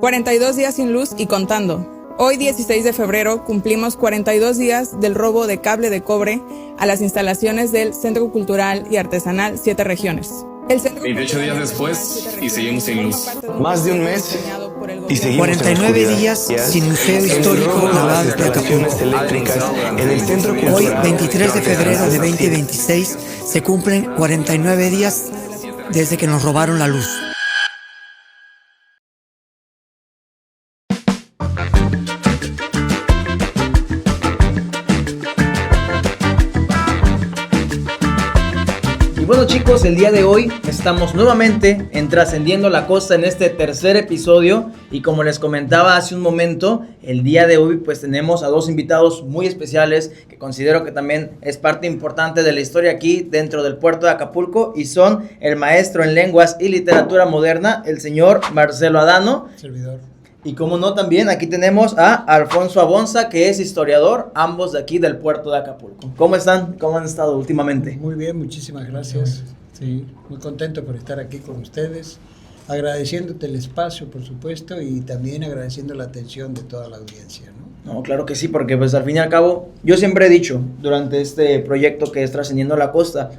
42 días sin luz y contando. Hoy, 16 de febrero, cumplimos 42 días del robo de cable de cobre a las instalaciones del Centro Cultural y Artesanal Siete Regiones. 28 días después y seguimos sin luz. Más de un mes y seguimos 49 días sin Museo Histórico Naval de Acapulco. En el Centro Cultural. Hoy, 23 de febrero de 2026, se cumplen 49 días desde que nos robaron la luz. Bueno, chicos, el día de hoy estamos nuevamente en Trascendiendo la Costa en este tercer episodio, y como les comentaba hace un momento, el día de hoy pues tenemos a dos invitados muy especiales que considero que también es parte importante de la historia aquí dentro del puerto de Acapulco, y son el maestro en lenguas y literatura moderna, el señor Marcelo Adano. Servidor. Y como no, también aquí tenemos a Alfonso Abonza, que es historiador, ambos de aquí del puerto de Acapulco. ¿Cómo están? ¿Cómo han estado últimamente? Muy bien, muchísimas gracias. Sí, muy contento por estar aquí con ustedes, agradeciéndote el espacio, por supuesto, y también agradeciendo la atención de toda la audiencia, ¿no? No, claro que sí, porque pues al fin y al cabo, yo siempre he dicho durante este proyecto que es Trascendiendo la Costa,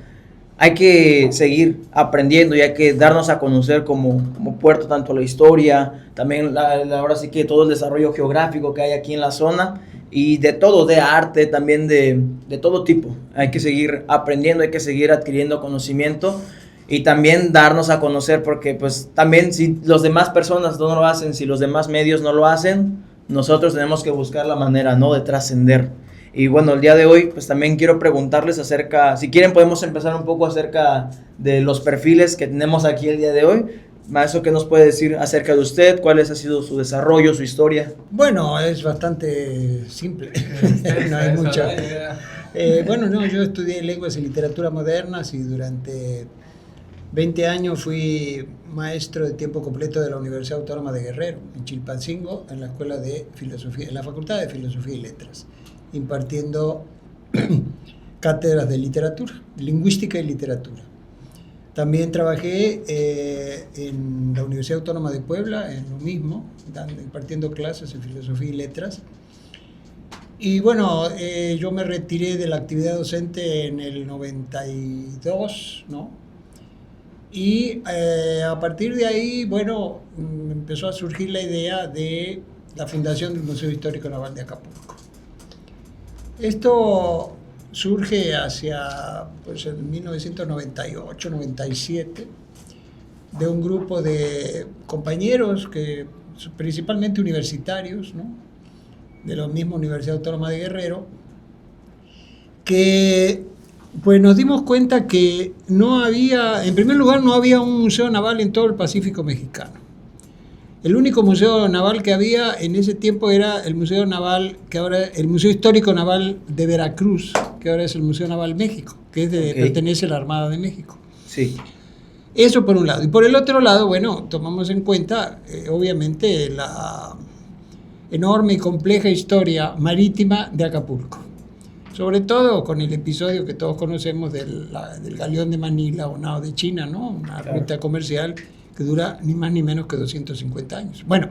hay que seguir aprendiendo y hay que darnos a conocer como puerto, tanto la historia, también ahora sí que todo el desarrollo geográfico que hay aquí en la zona, y de todo, de arte, también de todo tipo. Hay que seguir aprendiendo, hay que seguir adquiriendo conocimiento y también darnos a conocer, porque pues también si los demás personas no lo hacen, si los demás medios no lo hacen, nosotros tenemos que buscar la manera, ¿no?, de trascender. Y bueno, el día de hoy pues también quiero preguntarles acerca, si quieren podemos empezar un poco acerca de los perfiles que tenemos aquí el día de hoy. Maestro, ¿qué nos puede decir acerca de usted? ¿Cuál ha sido su desarrollo, su historia? Bueno, es bastante simple, no hay mucho. Yo estudié lenguas y literatura modernas y durante 20 años fui maestro de tiempo completo de la Universidad Autónoma de Guerrero, en Chilpancingo, en la Escuela de Filosofía, en la Facultad de Filosofía y Letras, impartiendo cátedras de literatura, lingüística y literatura. También trabajé en la Universidad Autónoma de Puebla, en lo mismo, impartiendo clases en filosofía y letras. Y bueno, yo me retiré de la actividad docente en el 92, ¿no? Y a partir de ahí, bueno, empezó a surgir la idea de la fundación del Museo Histórico Naval de Acapulco. Esto surge hacia en 1998-97 de un grupo de compañeros, que principalmente universitarios, ¿no?, de la misma Universidad Autónoma de Guerrero, que pues nos dimos cuenta que no había, en primer lugar, no había un museo naval en todo el Pacífico mexicano. El único museo naval que había en ese tiempo era el Museo Naval, que ahora el Museo Histórico Naval de Veracruz, que ahora es el Museo Naval México, que pertenece a la Armada de México. Sí. Eso por un lado. Y por el otro lado, bueno, tomamos en cuenta, obviamente, la enorme y compleja historia marítima de Acapulco. Sobre todo con el episodio que todos conocemos del galeón de Manila o nao de China, ¿no? Una ruta comercial que dura ni más ni menos que 250 años. Bueno,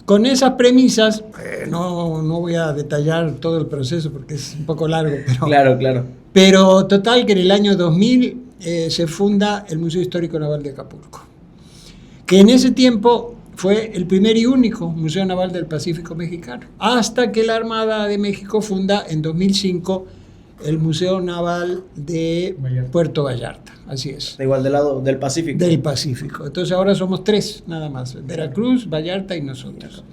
con esas premisas, no voy a detallar todo el proceso porque es un poco largo, pero... Claro. Pero total que en el año 2000 se funda el Museo Histórico Naval de Acapulco, que en ese tiempo fue el primer y único museo naval del Pacífico mexicano, hasta que la Armada de México funda en 2005 el Museo Naval de Puerto Vallarta, así es. Igual del lado del Pacífico. Del Pacífico. Entonces ahora somos tres, nada más, Veracruz, Vallarta y nosotros.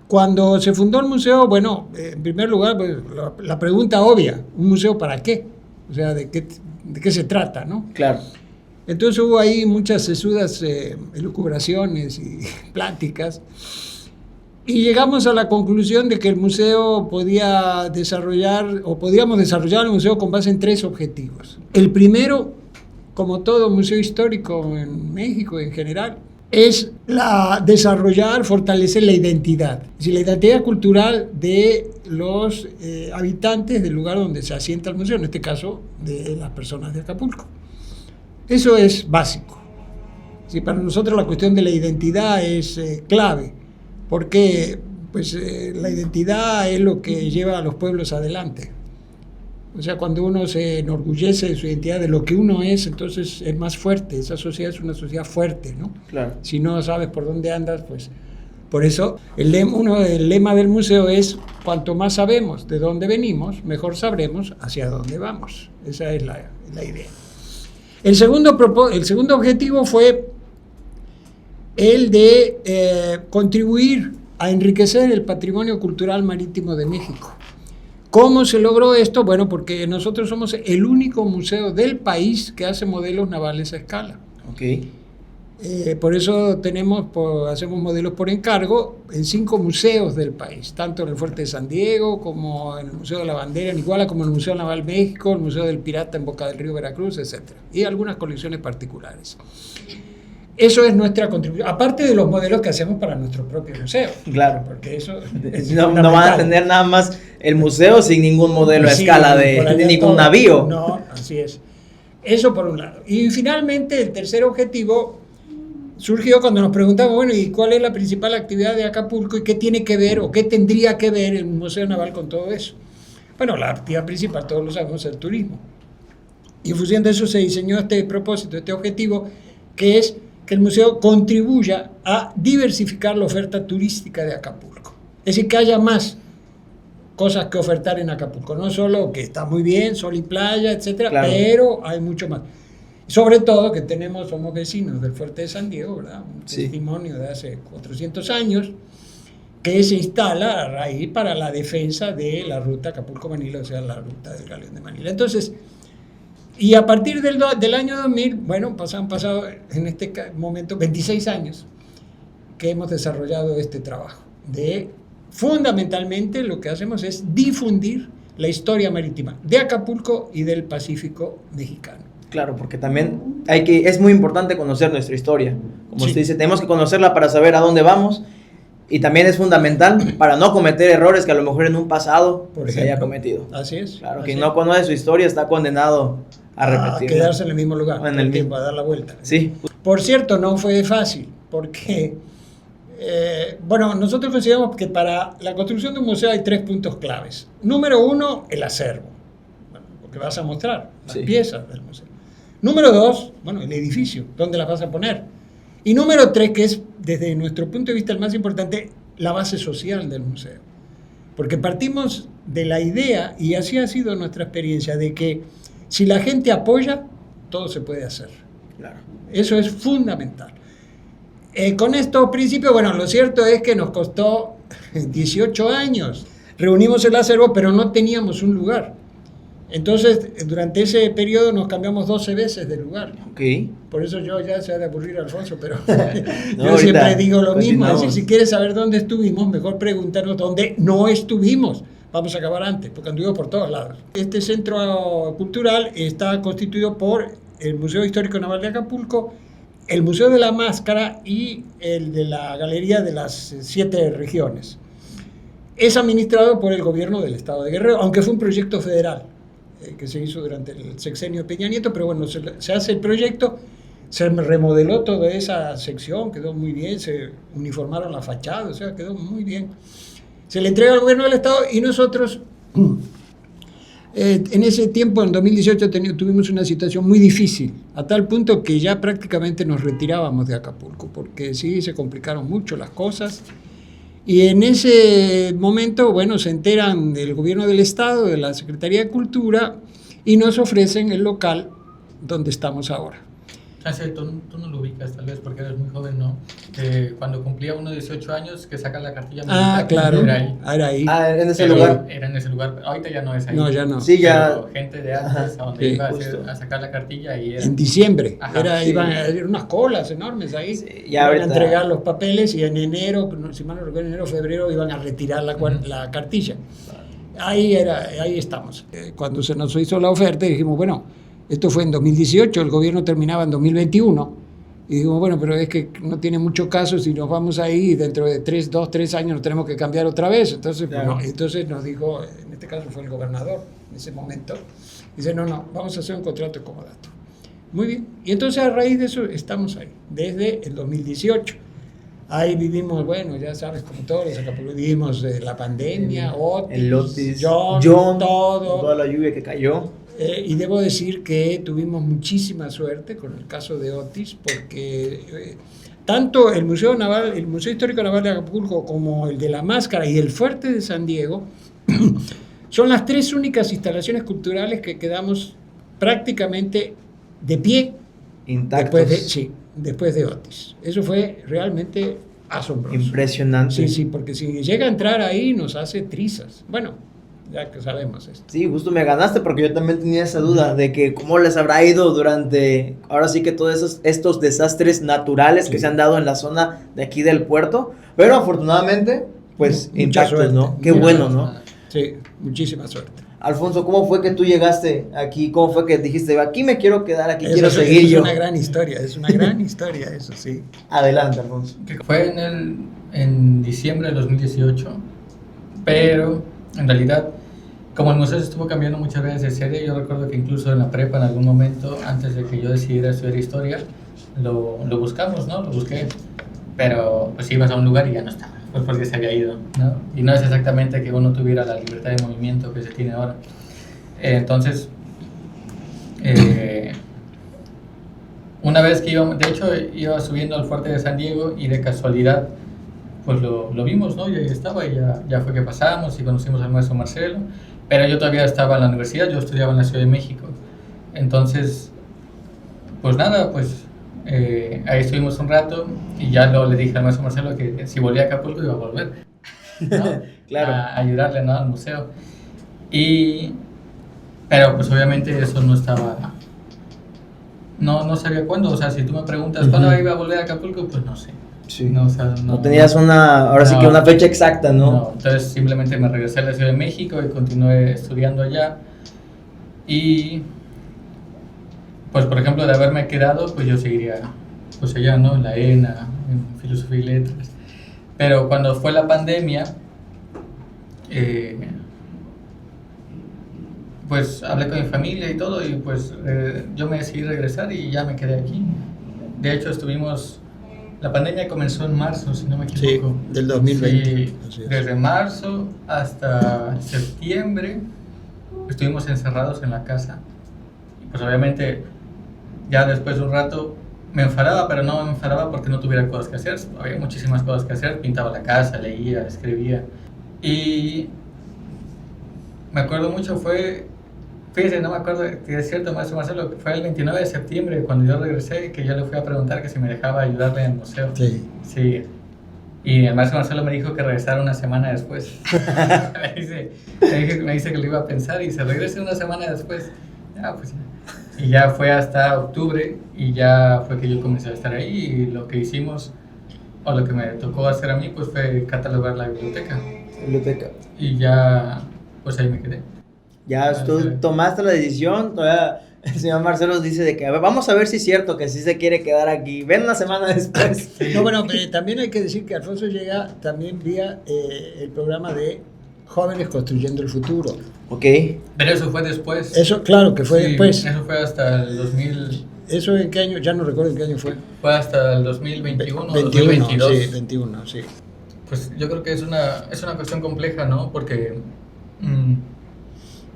Cuando se fundó el museo, bueno, en primer lugar, pues, la pregunta obvia, ¿un museo para qué? O sea, ¿de qué se trata, no? Claro. Entonces hubo ahí muchas sesudas elucubraciones y pláticas, y llegamos a la conclusión de que el museo podíamos desarrollar el museo con base en tres objetivos. El primero, como todo museo histórico en México en general, es fortalecer la identidad, es decir, la identidad cultural de los habitantes del lugar donde se asienta el museo, en este caso de las personas de Acapulco. Eso es básico. Sí, para nosotros la cuestión de la identidad es clave, porque pues, la identidad es lo que lleva a los pueblos adelante. O sea, cuando uno se enorgullece de su identidad, de lo que uno es, entonces es más fuerte. Esa sociedad es una sociedad fuerte, ¿no? Claro. Si no sabes por dónde andas, pues... Por eso, el lema del museo es: cuanto más sabemos de dónde venimos, mejor sabremos hacia dónde vamos. Esa es la idea. El segundo objetivo fue el de contribuir a enriquecer el patrimonio cultural marítimo de México. ¿Cómo se logró esto? Bueno, porque nosotros somos el único museo del país que hace modelos navales a escala. Okay. Por eso hacemos modelos por encargo en 5 museos del país, tanto en el Fuerte de San Diego, como en el Museo de la Bandera en Iguala, como en el Museo Naval México, el Museo del Pirata en Boca del Río, Veracruz, etc. Y algunas colecciones particulares. Eso es nuestra contribución, aparte de los modelos que hacemos para nuestro propio museo. Claro. Porque eso no van a tener nada más el museo sin ningún modelo a escala de ningún navío. No, así es. Eso por un lado. Y finalmente el tercer objetivo surgió cuando nos preguntamos, bueno, ¿y cuál es la principal actividad de Acapulco y qué tiene que ver o qué tendría que ver el Museo Naval con todo eso? Bueno, la actividad principal, todos lo sabemos, es el turismo. Y en función de eso se diseñó este propósito, este objetivo, que es que el museo contribuya a diversificar la oferta turística de Acapulco. Es decir, que haya más cosas que ofertar en Acapulco, no solo que está muy bien, sol y playa, etcétera, claro, pero hay mucho más. Sobre todo que somos vecinos del Fuerte de San Diego, ¿verdad? Un testimonio de hace 400 años que se instala a raíz para la defensa de la ruta Acapulco-Manila, o sea, la ruta del Galeón de Manila. Entonces, y a partir del año 2000, bueno, han pasado en este momento 26 años que hemos desarrollado este trabajo. Fundamentalmente lo que hacemos es difundir la historia marítima de Acapulco y del Pacífico mexicano. Claro, porque también es muy importante conocer nuestra historia. Como usted dice, tenemos que conocerla para saber a dónde vamos, y también es fundamental para no cometer errores que a lo mejor en un pasado se haya cometido. Así es. Claro, quien no conoce su historia está condenado a repetir. A quedarse en el mismo lugar, en el tiempo, a dar la vuelta. Sí. Por cierto, no fue fácil, porque, bueno, nosotros consideramos que para la construcción de un museo hay 3 puntos claves. Número 1, el acervo, lo que vas a mostrar, las piezas del museo. Número 2, bueno, el edificio, ¿dónde las vas a poner? Y número 3, que es desde nuestro punto de vista el más importante, la base social del museo. Porque partimos de la idea, y así ha sido nuestra experiencia, de que si la gente apoya, todo se puede hacer. Claro. Eso es fundamental. Con estos principios, bueno, lo cierto es que nos costó 18 años. Reunimos el acervo, pero no teníamos un lugar. Entonces, durante ese periodo nos cambiamos 12 veces de lugar. Okay. Por eso yo ya se ha de aburrir Alfonso, pero yo siempre digo lo mismo. Es decir, si quieres saber dónde estuvimos, mejor preguntarnos dónde no estuvimos. Vamos a acabar antes, porque anduvimos por todos lados. Este centro cultural está constituido por el Museo Histórico Naval de Acapulco, el Museo de la Máscara y el de la Galería de las 7 regiones. Es administrado por el gobierno del Estado de Guerrero, aunque fue un proyecto federal que se hizo durante el sexenio de Peña Nieto, pero bueno, se hace el proyecto, se remodeló toda esa sección, quedó muy bien, se uniformaron la fachada, o sea, quedó muy bien. Se le entrega al gobierno del Estado y nosotros, en ese tiempo, en 2018, tuvimos una situación muy difícil, a tal punto que ya prácticamente nos retirábamos de Acapulco, porque sí, se complicaron mucho las cosas. Y en ese momento, bueno, se enteran del gobierno del Estado, de la Secretaría de Cultura, y nos ofrecen el local donde estamos ahora. Tú no lo ubicas, tal vez porque eres muy joven, ¿no? Cuando cumplía uno 18 años, que saca la cartilla militar. Claro, era ahí. Era ahí. En ese lugar. Era en ese lugar. Ahorita ya no es ahí. No, ya no. Sí, ya. Pero gente de antes, a donde iba a sacar la cartilla y era... En diciembre. Ajá, iban a haber unas colas enormes ahí. Sí, iban a entregar los papeles y en enero, si mal no recuerdo, enero, febrero, iban a retirar la cartilla. Ahí estamos. Cuando se nos hizo la oferta, dijimos, bueno, esto fue en 2018, el gobierno terminaba en 2021. Y digo, bueno, pero es que no tiene mucho caso si nos vamos ahí y dentro de 3 años nos tenemos que cambiar otra vez. Entonces, claro. Bueno, entonces nos dijo, en este caso fue el gobernador en ese momento, dice, no, vamos a hacer un contrato de comodato. Muy bien. Y entonces a raíz de eso estamos ahí, desde el 2018. Ahí vivimos, bueno, ya sabes, como todos los Acapulco, vivimos la pandemia, El Otis, John, todo. toda la lluvia que cayó. Y debo decir que tuvimos muchísima suerte con el caso de Otis, porque tanto el Museo Naval, el Museo Histórico Naval de Acapulco, como el de la Máscara y el Fuerte de San Diego, son las 3 únicas instalaciones culturales que quedamos prácticamente de pie Intactos. después de Otis. Eso fue realmente asombroso. Impresionante. Sí, sí, porque si llega a entrar ahí nos hace trizas. Bueno, ya que sabemos esto. Sí, justo me ganaste porque yo también tenía esa duda de que cómo les habrá ido durante, ahora sí que todos estos desastres naturales que se han dado en la zona de aquí del puerto, pero afortunadamente, pues Mucha intactos, suerte. ¿no? Qué bueno, ¿no? Sí, muchísima suerte. Alfonso, ¿cómo fue que tú llegaste aquí? ¿Cómo fue que dijiste, aquí me quiero quedar, aquí quiero Eso seguir es yo? una gran historia, es una gran historia eso, sí. Adelante, Alfonso. Que fue en diciembre de 2018, pero en realidad, como el museo se estuvo cambiando muchas veces de sede, yo recuerdo que incluso en la prepa, en algún momento, antes de que yo decidiera estudiar historia, lo buscamos, ¿no? Lo busqué, pero pues ibas a un lugar y ya no estaba, pues porque se había ido, ¿no? Y no es exactamente que uno tuviera la libertad de movimiento que se tiene ahora. Entonces, una vez que íbamos, de hecho iba subiendo al Fuerte de San Diego y de casualidad pues lo vimos, ¿no? Y ahí estaba y ya fue que pasamos y conocimos al maestro Marcelo, pero yo todavía estaba en la universidad, yo estudiaba en la Ciudad de México. Entonces, pues nada, pues ahí estuvimos un rato y ya luego le dije al maestro Marcelo que si volvía a Acapulco iba a volver, ¿no? Claro. A ayudarle, ¿no? Al museo. Pero pues obviamente eso no estaba, no sabía cuándo. O sea, si tú me preguntas cuándo iba a volver a Acapulco, pues no sé. Sí. No, o sea, No tenías ahora sí que una fecha exacta, ¿no? No, entonces simplemente me regresé a la Ciudad de México y continué estudiando allá. Y pues por ejemplo de haberme quedado, pues yo seguiría pues allá, ¿no? En la ENA, en Filosofía y Letras. Pero cuando fue la pandemia, pues hablé con mi familia y todo y pues yo me decidí regresar y ya me quedé aquí. De hecho la pandemia comenzó en marzo, si no me equivoco. Sí, del 2020. Sí, Así es. desde marzo hasta septiembre estuvimos encerrados en la casa. Y pues obviamente ya después de un rato me enfadaba, pero no me enfadaba porque no tuviera cosas que hacer. Había muchísimas cosas que hacer, pintaba la casa, leía, escribía. Y me acuerdo mucho, fíjese, no me acuerdo si es cierto, maestro Marcelo, fue el 29 de septiembre cuando yo regresé, que yo le fui a preguntar que si me dejaba ayudarle en el museo. Sí. Sí. Y el maestro Marcelo me dijo que regresara una semana después. me dice que lo iba a pensar y se regrese una semana después. Ya, pues ya. Y ya fue hasta octubre y ya fue que yo comencé a estar ahí y lo que hicimos, o lo que me tocó hacer a mí, pues fue catalogar la biblioteca. Y ya, pues ahí me quedé. Ya tú tomaste la decisión, todavía el señor Marcelo dice de que a ver, vamos a ver si es cierto que sí se quiere quedar aquí. Ven una semana después. No, bueno, también hay que decir que Alfonso llega también vía el programa de Jóvenes Construyendo el Futuro. Ok. Pero eso fue después. Eso, claro, que fue Sí, después. Eso fue hasta el 2000. ¿Eso en qué año? Ya no recuerdo en qué año fue. Fue hasta el 2021 21, 2022. sí, 21, sí. Pues yo creo que es una cuestión compleja, ¿no? Porque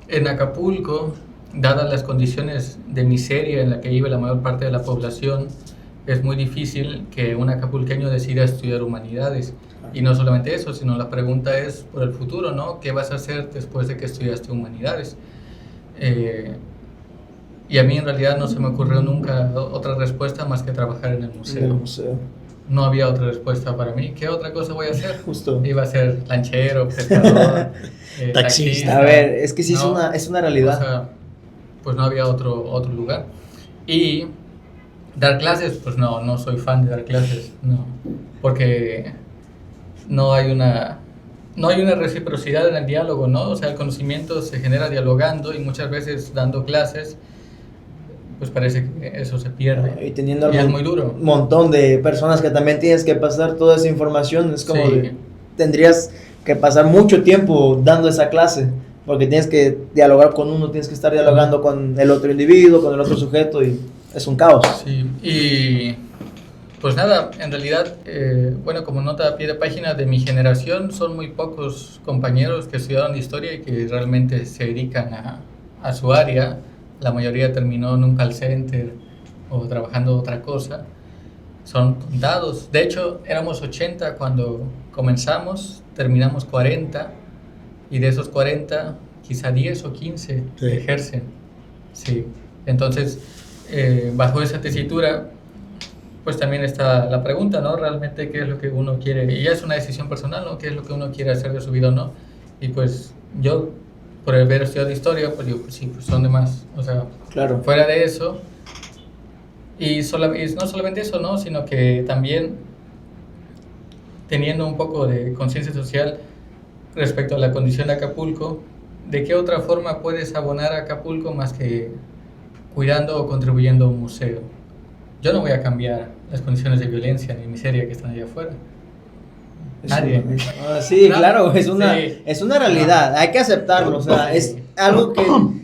en Acapulco, dadas las condiciones de miseria en la que vive la mayor parte de la población, es muy difícil que un acapulqueño decida estudiar humanidades. Y no solamente eso, sino la pregunta es por el futuro, ¿no? ¿Qué vas a hacer después de que estudiaste humanidades? Y a mí en realidad no se me ocurrió nunca otra respuesta más que trabajar en el museo. En el museo. No había otra respuesta para mí. ¿Qué otra cosa voy a hacer? Justo. Iba a ser lanchero, pescador, Taxista. A ver, es que sí ¿no? es una realidad. O sea, pues no había otro lugar. Y dar clases, pues no soy fan de dar clases, no. Porque no hay una reciprocidad en el diálogo, ¿no? O sea, el conocimiento se genera dialogando y muchas veces dando clases, pues parece que eso se pierde. Y teniendo es muy duro. un montón de personas que también tienes que pasar toda esa información, es como Sí. tendrías que pasar mucho tiempo dando esa clase, porque tienes que dialogar con uno, tienes que estar dialogando con el otro individuo, con el otro sujeto y es un caos. Sí, y pues nada, en realidad, bueno, como nota a pie de página de mi generación, son muy pocos compañeros que estudiaron historia y que realmente se dedican a su área. La mayoría terminó en un call center o trabajando otra cosa. Son contados. De hecho, éramos 80 cuando comenzamos, terminamos 40, y de esos 40, quizá 10 o 15 ejercen. Sí. Entonces, bajo esa tesitura, pues también está la pregunta, ¿no? Realmente, ¿qué es lo que uno quiere? Y ya es una decisión personal, ¿no? ¿Qué es lo que uno quiere hacer de su vida o no? Y pues yo, por haber estudiado historia, pues digo, pues sí, pues son demás. O sea, Claro. fuera de eso, y no solamente eso, ¿no? Sino que también teniendo un poco de conciencia social respecto a la condición de Acapulco, ¿de qué otra forma puedes abonar a Acapulco más que cuidando o contribuyendo a un museo? Yo no voy a cambiar las condiciones de violencia ni miseria que están allá afuera. Nadie. Sí, No, claro, sí. es una realidad, hay que aceptarlo, o sea, Sí. es algo que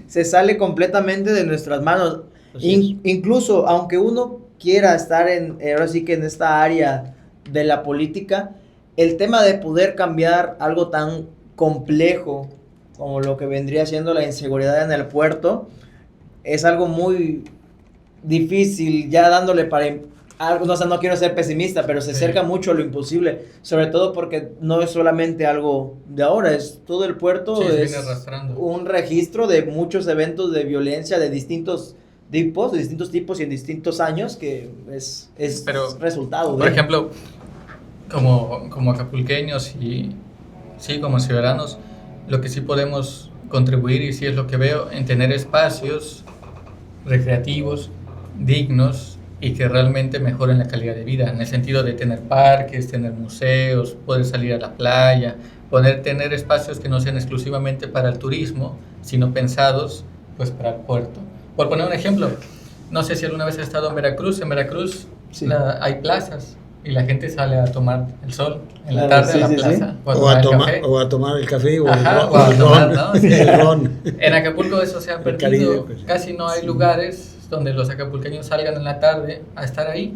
se sale completamente de nuestras manos. Incluso, aunque uno quiera estar ahora sí que en esta área de la política, el tema de poder cambiar algo tan complejo como lo que vendría siendo la inseguridad en el puerto, es algo muy difícil, ya dándole para algo, no, o sea, no quiero ser pesimista, pero se acerca mucho a lo imposible, sobre todo porque no es solamente algo de ahora, es todo el puerto, Sí, se es viene arrastrando. un registro de muchos eventos de violencia de distintos tipos y en distintos años, que es Pero, resultado de... Por ejemplo, como acapulqueños y sí, como ciudadanos, lo que sí podemos contribuir, y sí es lo que veo, en tener espacios recreativos, dignos y que realmente mejoren la calidad de vida, en el sentido de tener parques, tener museos, poder salir a la playa, tener espacios que no sean exclusivamente para el turismo, sino pensados pues para el puerto. Por poner un ejemplo, no sé si alguna vez has estado en Veracruz. En Veracruz Sí. hay plazas y la gente sale a tomar el sol en la Claro, tarde sí, a la sí, plaza. sí. O a tomar el café. O a tomar el café o Ajá, el o a ron. tomar, ¿no? Sí. El ron. En Acapulco eso se ha El perdido. Caribe, pues. Casi no hay lugares donde los acapulqueños salgan en la tarde a estar ahí,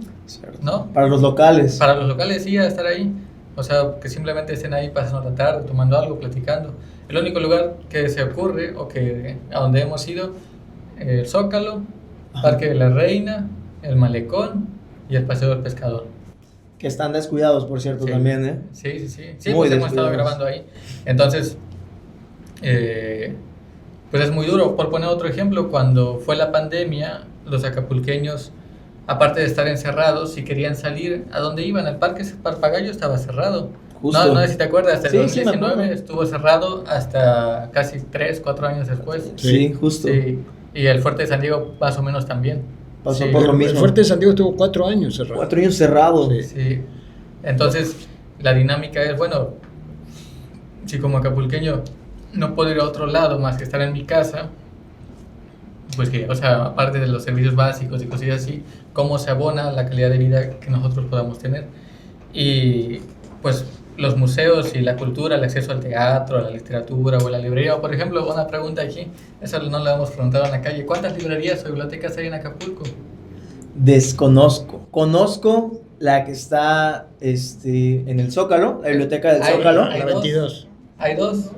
¿no? Para los locales. Para los locales sí, a estar ahí. O sea, que simplemente estén ahí pasando la tarde, tomando algo, platicando. El único lugar que se ocurre, o que a donde hemos ido, el Zócalo, Parque de la Reina, el Malecón y el Paseo del Pescador. Que están descuidados, por cierto, Sí. también, ¿eh? Sí. Sí, Muy pues hemos estado descuidados. grabando ahí. Entonces, pues es muy duro. Por poner otro ejemplo, cuando fue la pandemia, los acapulqueños, aparte de estar encerrados, si querían salir, ¿a dónde iban? El Parque Papagayo estaba cerrado. Justo. No sé si te acuerdas, hasta el Sí, sí, me 2019 acuerdo. estuvo cerrado hasta casi 3-4 años después. Sí, justo. Sí. Y el Fuerte de San Diego más o menos también. Pasó Sí. por lo El mismo. Fuerte de San Diego estuvo 4 años cerrado. 4 años cerrado. Sí. Sí. Entonces, la dinámica es, bueno, si como acapulqueño no puedo ir a otro lado más que estar en mi casa, pues que, o sea, aparte de los servicios básicos y cosillas así, ¿cómo se abona la calidad de vida que nosotros podamos tener? Y pues los museos y la cultura, el acceso al teatro, a la literatura o a la librería, o por ejemplo, una pregunta aquí, esa no la hemos preguntado en la calle, ¿cuántas librerías o bibliotecas hay en Acapulco? Desconozco. Conozco la que está en el Zócalo, la biblioteca del Hay- Zócalo. hay La dos. 22. Hay dos,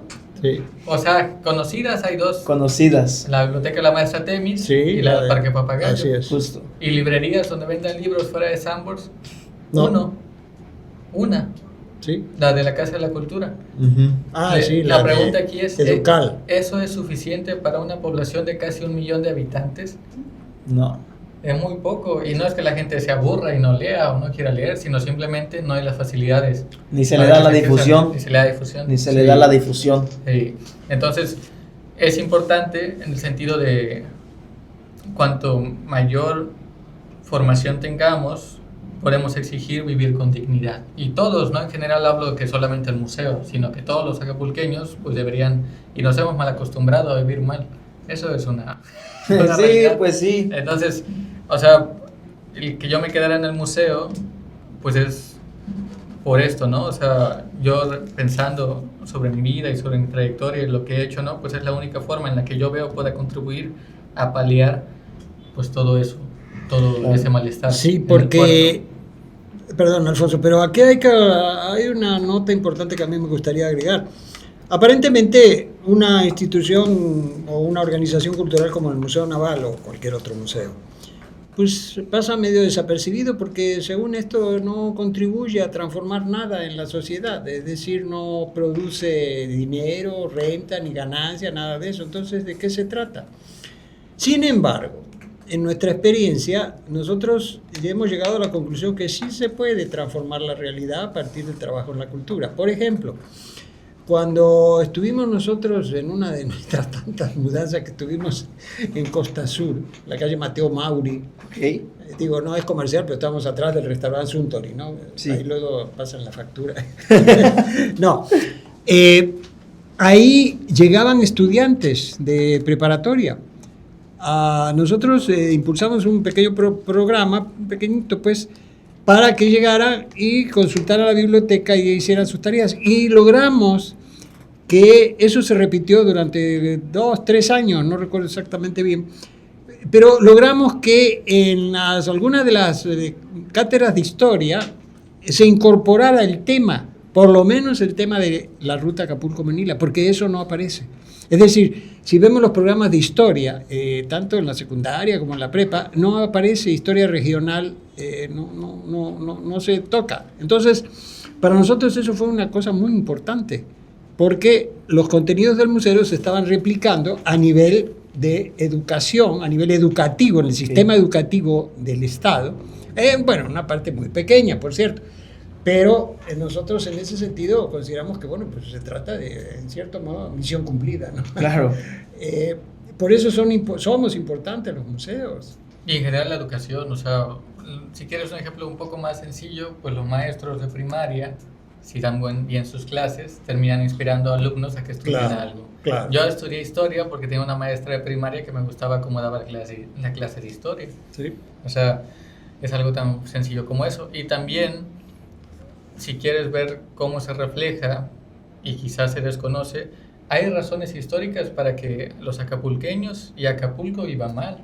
Sí. o sea, conocidas hay dos. Conocidas. La biblioteca de la maestra Temis Sí, y la del de- Parque Papagayo. Así es. Justo. Y librerías donde vendan libros fuera de Sanborns. No. Una. Sí. La de la Casa de la Cultura. Ah, sí. La de pregunta aquí es, Educal. ¿eso es suficiente para una población de casi 1 millón de habitantes? No. Es muy poco. Y no es que la gente se aburra y no lea o no quiera leer, sino simplemente no hay las facilidades. Ni se para le da que la gente difusión. Ni se le da difusión. Ni se le da la difusión. Sí. Entonces, es importante en el sentido de cuanto mayor formación tengamos, podemos exigir vivir con dignidad. Y todos, no en general hablo de que solamente el museo, sino que todos los acapulqueños pues deberían, y nos hemos mal acostumbrado a vivir mal. Eso es una Sí, realidad. pues sí. Entonces, o sea, el que yo me quedara en el museo, pues es por esto, ¿no? O sea, yo pensando sobre mi vida y sobre mi trayectoria y lo que he hecho, ¿no? Pues es la única forma en la que yo veo pueda contribuir a paliar, pues todo eso. todo ese malestar. Sí, en el porque, puerto. perdón, Alfonso, pero aquí hay una nota importante que a mí me gustaría agregar. Aparentemente, una institución o una organización cultural como el Museo Naval o cualquier otro museo, pues pasa medio desapercibido porque según esto no contribuye a transformar nada en la sociedad, es decir, no produce dinero, renta, ni ganancia, nada de eso. Entonces, ¿de qué se trata? Sin embargo, en nuestra experiencia, nosotros ya hemos llegado a la conclusión que sí se puede transformar la realidad a partir del trabajo en la cultura. Por ejemplo, cuando estuvimos nosotros en una de nuestras tantas mudanzas que tuvimos en Costa Sur, la calle Mateo Mauri, digo, no es comercial, pero estamos atrás del restaurante Suntory, ¿no? Sí. Ahí luego pasan la factura. No, ahí llegaban estudiantes de preparatoria. Nosotros impulsamos un pequeño programa, un pequeñito pues, para que llegaran y consultaran la biblioteca y hicieran sus tareas. Y logramos que eso se repitió durante 2, 3 años, no recuerdo exactamente bien, pero logramos que en algunas de las cátedras de historia se incorporara el tema, por lo menos el tema de la ruta Acapulco-Manila, porque eso no aparece. Es decir, si vemos los programas de historia, tanto en la secundaria como en la prepa, no aparece historia regional, no se toca. Entonces, para nosotros eso fue una cosa muy importante, porque los contenidos del museo se estaban replicando a nivel de educación, a nivel educativo, en el sistema educativo del Estado. Bueno, una parte muy pequeña, por cierto. Pero nosotros en ese sentido consideramos que, bueno, pues se trata de, en cierto modo, misión cumplida, ¿no? Claro. Por eso somos importantes los museos. Y en general la educación, o sea, si quieres un ejemplo un poco más sencillo, pues los maestros de primaria, si dan bien sus clases, terminan inspirando a alumnos a que estudien algo. Claro. Yo estudié historia porque tenía una maestra de primaria que me gustaba cómo daba la clase de historia. Sí. O sea, es algo tan sencillo como eso. Y también, si quieres ver cómo se refleja y quizás se desconoce, hay razones históricas para que los acapulqueños y Acapulco vivan mal.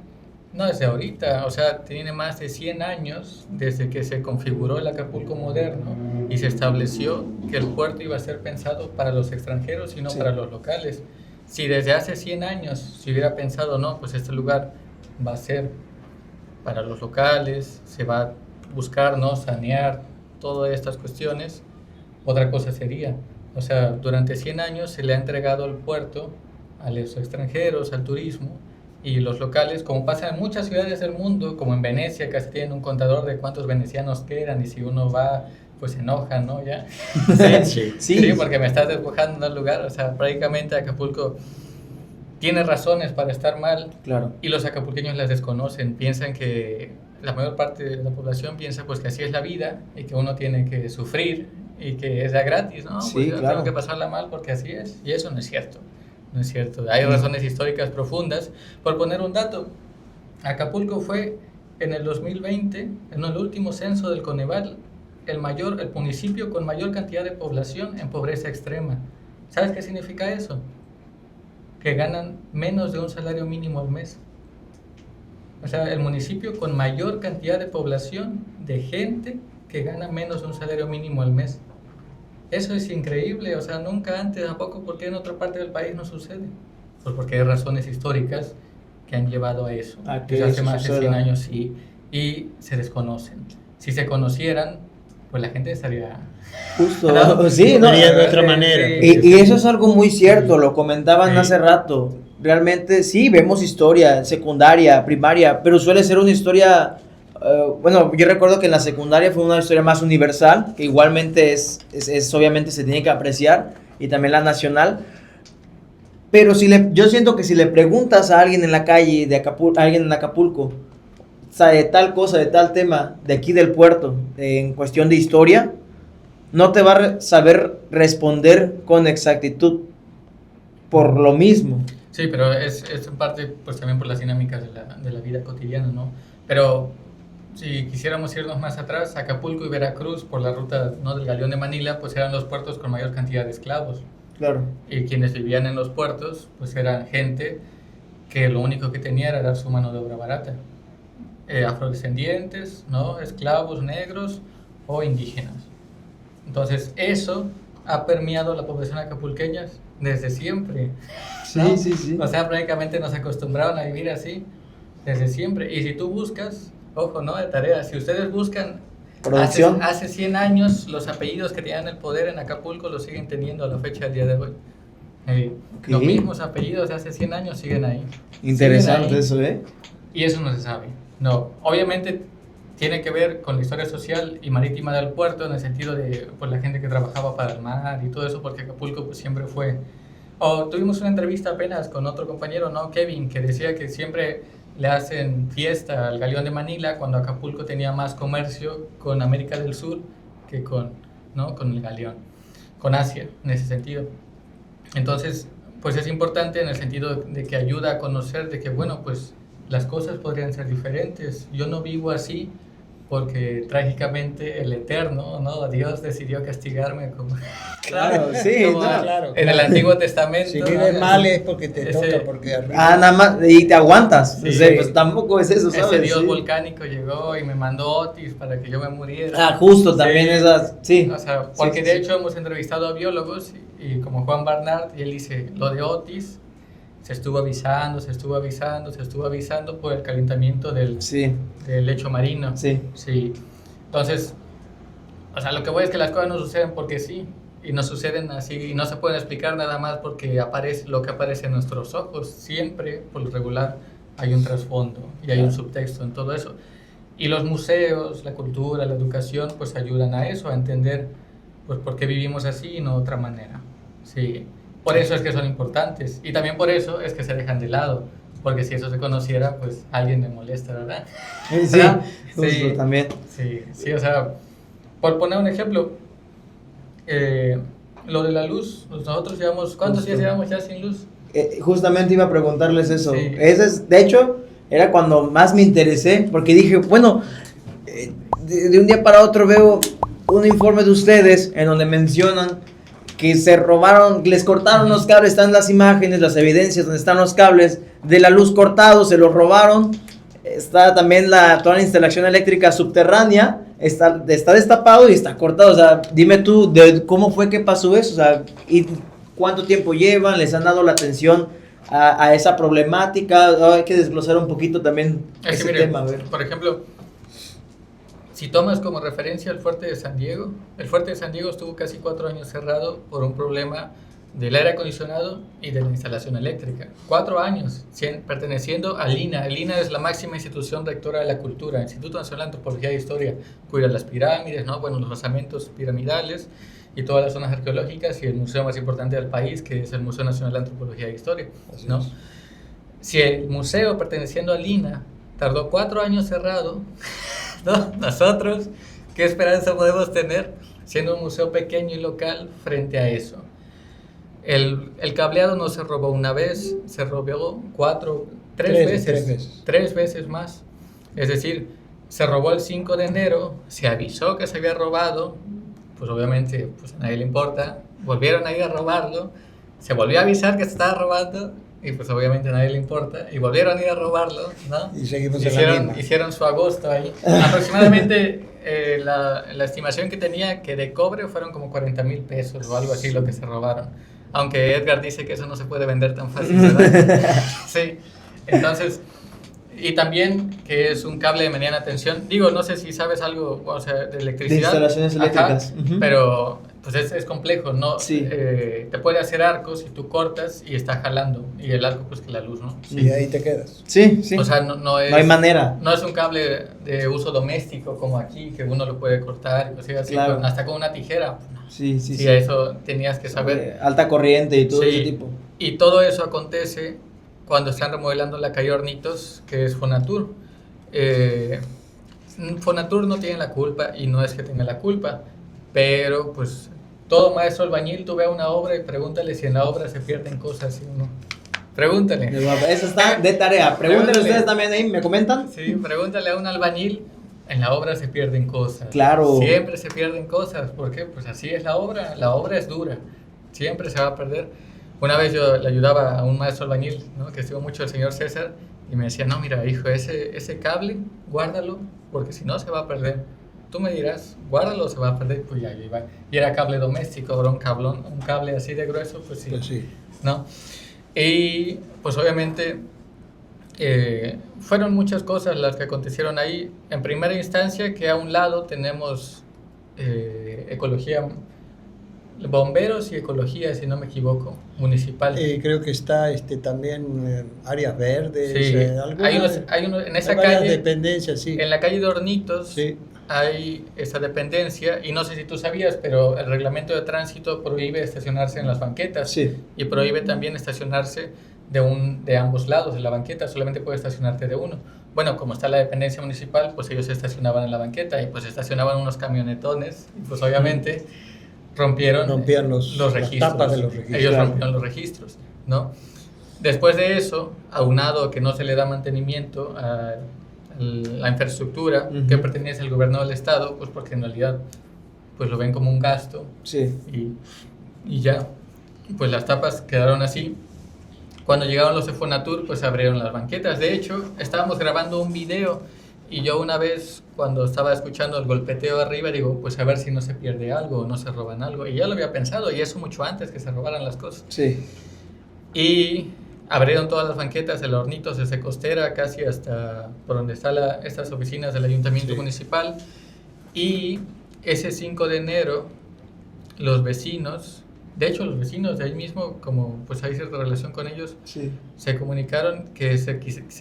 No desde ahorita, o sea, tiene más de 100 años desde que se configuró el Acapulco moderno y se estableció que el puerto iba a ser pensado para los extranjeros y no para los locales. Si desde hace 100 años se hubiera pensado, no, pues este lugar va a ser para los locales, se va a buscar, ¿no?, sanear todas estas cuestiones, otra cosa sería. O sea, durante 100 años se le ha entregado el puerto a los extranjeros, al turismo, y los locales, como pasa en muchas ciudades del mundo, como en Venecia, casi tienen un contador de cuántos venecianos quedan, y si uno va, pues se enoja, ¿no? ¿Ya? Sí, porque me estás despojando del lugar. O sea, prácticamente Acapulco tiene razones para estar mal, claro, y los acapulqueños las desconocen, piensan que la mayor parte de la población piensa pues que así es la vida y que uno tiene que sufrir y que es ya gratis, ¿no? Sí, pues yo claro, tengo que pasarla mal porque así es, y eso no es cierto. No es cierto. Hay razones históricas profundas. Por poner un dato, Acapulco fue en el 2020, en el último censo del Coneval, el municipio con mayor cantidad de población en pobreza extrema. ¿Sabes qué significa eso? Que ganan menos de un salario mínimo al mes. O sea, el municipio con mayor cantidad de población, de gente que gana menos de un salario mínimo al mes. Eso es increíble, o sea, nunca antes, tampoco, ¿por qué en otra parte del país no sucede? Pues porque hay razones históricas que han llevado a eso. Desde hace más de 100 años sí, y se desconocen. Si se conocieran, pues la gente estaría... Justo, sí, ¿no? De otra manera. Y eso es algo muy cierto, lo comentaban hace rato. Realmente sí, vemos historia secundaria, primaria, pero suele ser una historia... bueno, yo recuerdo que en la secundaria fue una historia más universal, que igualmente es obviamente se tiene que apreciar, y también la nacional. Pero yo siento que si le preguntas a alguien en la calle, a alguien en Acapulco, de tal cosa, de tal tema, de aquí del puerto, en cuestión de historia, no te va a saber responder con exactitud por lo mismo. Sí, pero es en parte pues también por las dinámicas de la vida cotidiana, ¿no? Pero si quisiéramos irnos más atrás, Acapulco y Veracruz, por la ruta, ¿no?, del Galeón de Manila, pues eran los puertos con mayor cantidad de esclavos. Claro. Y quienes vivían en los puertos, pues eran gente que lo único que tenía era dar su mano de obra barata. afrodescendientes, ¿no? Esclavos negros o indígenas. Entonces eso ha permeado la población acapulqueña desde siempre, ¿no? Sí. O sea, prácticamente nos acostumbraron a vivir así desde siempre. Y si tú buscas, ojo, ¿no? De tarea, si ustedes buscan Producción. hace 100 años, los apellidos que tenían el poder en Acapulco los siguen teniendo a la fecha del día de hoy. Los mismos apellidos de hace 100 años siguen ahí. Interesante Siguen ahí. eso, ¿eh? Y eso no se sabe. No, obviamente tiene que ver con la historia social y marítima del puerto, en el sentido de pues, la gente que trabajaba para el mar y todo eso, porque Acapulco pues, siempre fue... tuvimos una entrevista apenas con otro compañero, ¿no? Kevin, que decía que siempre le hacen fiesta al Galeón de Manila cuando Acapulco tenía más comercio con América del Sur que con el Galeón, con Asia, en ese sentido. Entonces, pues es importante en el sentido de que ayuda a conocer de que, bueno, pues las cosas podrían ser diferentes. Yo no vivo así porque trágicamente el Eterno, ¿no? Dios decidió castigarme como... Claro, sí, como claro. en el Antiguo Testamento. Si vives ¿no? mal es porque te Ese- toca, porque arriba... Nada más, y te aguantas. Sí. O sea, pues tampoco es eso, ¿sabes? Ese dios Sí. volcánico llegó y me mandó Otis para que yo me muriera. Ah, justo, también Sí. esas, sí. O sea, porque Sí, de sí. hecho hemos entrevistado a biólogos y como Juan Barnard, y él dice, lo de Otis se estuvo avisando por el calentamiento del Sí, lecho marino. sí. Sí. Entonces, o sea, lo que voy es que las cosas no suceden porque sí, y no suceden así, y no se pueden explicar nada más porque aparece lo que aparece en nuestros ojos. Siempre, por lo regular, hay un trasfondo y hay un subtexto en todo eso. Y los museos, la cultura, la educación, pues ayudan a eso, a entender pues por qué vivimos así y no de otra manera. Sí. Por eso es que son importantes, y también por eso es que se dejan de lado, porque si eso se conociera, pues a alguien le molesta, ¿verdad? Sí, ¿Verdad? justo Sí. también. Sí, o sea, por poner un ejemplo, lo de la luz, nosotros llevamos, ¿cuántos días llevamos ya sin luz? Justamente iba a preguntarles eso. Sí. Ese es, de hecho, era cuando más me interesé, porque dije, bueno, de un día para otro veo un informe de ustedes en donde mencionan que se robaron, les cortaron los cables, están las imágenes, las evidencias donde están los cables de la luz cortados, se los robaron. Está también toda la instalación eléctrica subterránea, está destapado y está cortado. O sea, dime tú, ¿cómo fue que pasó eso? O sea, ¿y cuánto tiempo llevan? ¿Les han dado la atención a esa problemática? Hay que desglosar un poquito también Es ese que mire, tema, a ver. por ejemplo, si tomas como referencia el fuerte de San Diego, el fuerte de San Diego estuvo casi 4 años cerrado por un problema del aire acondicionado y de la instalación eléctrica. 4 años perteneciendo a LINA. LINA es la máxima institución rectora de la cultura, Instituto Nacional de Antropología e Historia. Cuida las pirámides, ¿no? Bueno, los basamentos piramidales y todas las zonas arqueológicas, y el museo más importante del país, que es el Museo Nacional de Antropología e Historia, ¿no? Si el museo perteneciendo a LINA tardó 4 años cerrado, ¿no? Nosotros, ¿qué esperanza podemos tener siendo un museo pequeño y local frente a eso? El cableado no se robó una vez, se robó tres veces más. Es decir, se robó el 5 de enero, se avisó que se había robado, pues obviamente pues a nadie le importa, volvieron a ir a robarlo, se volvió a avisar que se estaba robando, y pues obviamente a nadie le importa, y volvieron a ir a robarlo, ¿no? Y seguimos en la misma. Hicieron su agosto ahí. Aproximadamente la estimación que tenía que de cobre fueron como 40,000 pesos o algo así lo que se robaron. Aunque Edgar dice que eso no se puede vender tan fácil, ¿verdad? Sí. Entonces, y también que es un cable de mediana tensión. Digo, no sé si sabes algo, o sea, de electricidad. De instalaciones eléctricas. Ajá, pero pues es complejo, ¿no? Sí. Te puede hacer arcos y tú cortas y está jalando. Y el arco, pues que la luz, ¿no? Y ahí te quedas. Sí, sí. O sea, no hay manera. No es un cable de uso doméstico como aquí, que uno lo puede cortar, o sea, así, Claro. hasta con una tijera. Sí, sí, Sí, sí. a eso tenías que saber. Alta corriente y todo Sí, ese tipo. y todo eso acontece cuando están remodelando la calle Hornitos, que es Fonatur. Fonatur no tiene la culpa, y no es que tenga la culpa, pero pues todo maestro albañil, tú ve una obra y pregúntale si en la obra se pierden cosas, ¿sí o no? Pregúntale. Eso está de tarea. Pregúntenle Pregúntale. ustedes también ahí, ¿me comentan? Sí, pregúntale a un albañil, en la obra se pierden cosas. Claro. Siempre se pierden cosas, ¿por qué? Pues así es la obra es dura, siempre se va a perder. Una vez yo le ayudaba a un maestro albañil, ¿no? Que estuvo mucho el señor César, Y me decía, no, mira, hijo, ese cable, guárdalo, porque si no se va a perder. Tú me dirás, guárdalo o se va a perder. Pues ya, yo iba. Y era cable doméstico, era un cable así de grueso, pues sí. Pues sí. ¿No? Y pues obviamente fueron muchas cosas las que acontecieron ahí. En primera instancia, que a un lado tenemos ecología, bomberos y ecología, si no me equivoco, municipal. Creo que está también áreas verdes, Sí, hay unos en esa varias calle, dependencias, sí. en la calle de Hornitos, Sí. hay esa dependencia, y no sé si tú sabías, pero el reglamento de tránsito prohíbe estacionarse en las banquetas, Sí. y prohíbe también estacionarse de ambos lados de la banqueta, solamente puedes estacionarte de uno. Bueno, como está la dependencia municipal, pues ellos se estacionaban en la banqueta, y pues estacionaban unos camionetones, y pues obviamente rompieron los las registros. tapas de los registros. Ellos rompieron los registros, ¿no? Después de eso, aunado a que no se le da mantenimiento a la infraestructura que pertenece al gobierno del estado, pues porque en realidad pues lo ven como un gasto, Sí. y ya, pues las tapas quedaron así. Cuando llegaron los de Fonatur, pues abrieron las banquetas. De hecho, estábamos grabando un video, y yo una vez, cuando estaba escuchando el golpeteo arriba, digo, pues a ver si no se pierde algo o no se roban algo. Y ya lo había pensado, y eso mucho antes que se robaran las cosas. Sí. Y abrieron todas las banquetas del Hornitos, desde Costera casi hasta por donde están estas oficinas del ayuntamiento municipal. Y ese 5 de enero, los vecinos, de hecho los vecinos de ahí mismo, como pues hay cierta relación con ellos, Sí. se comunicaron que se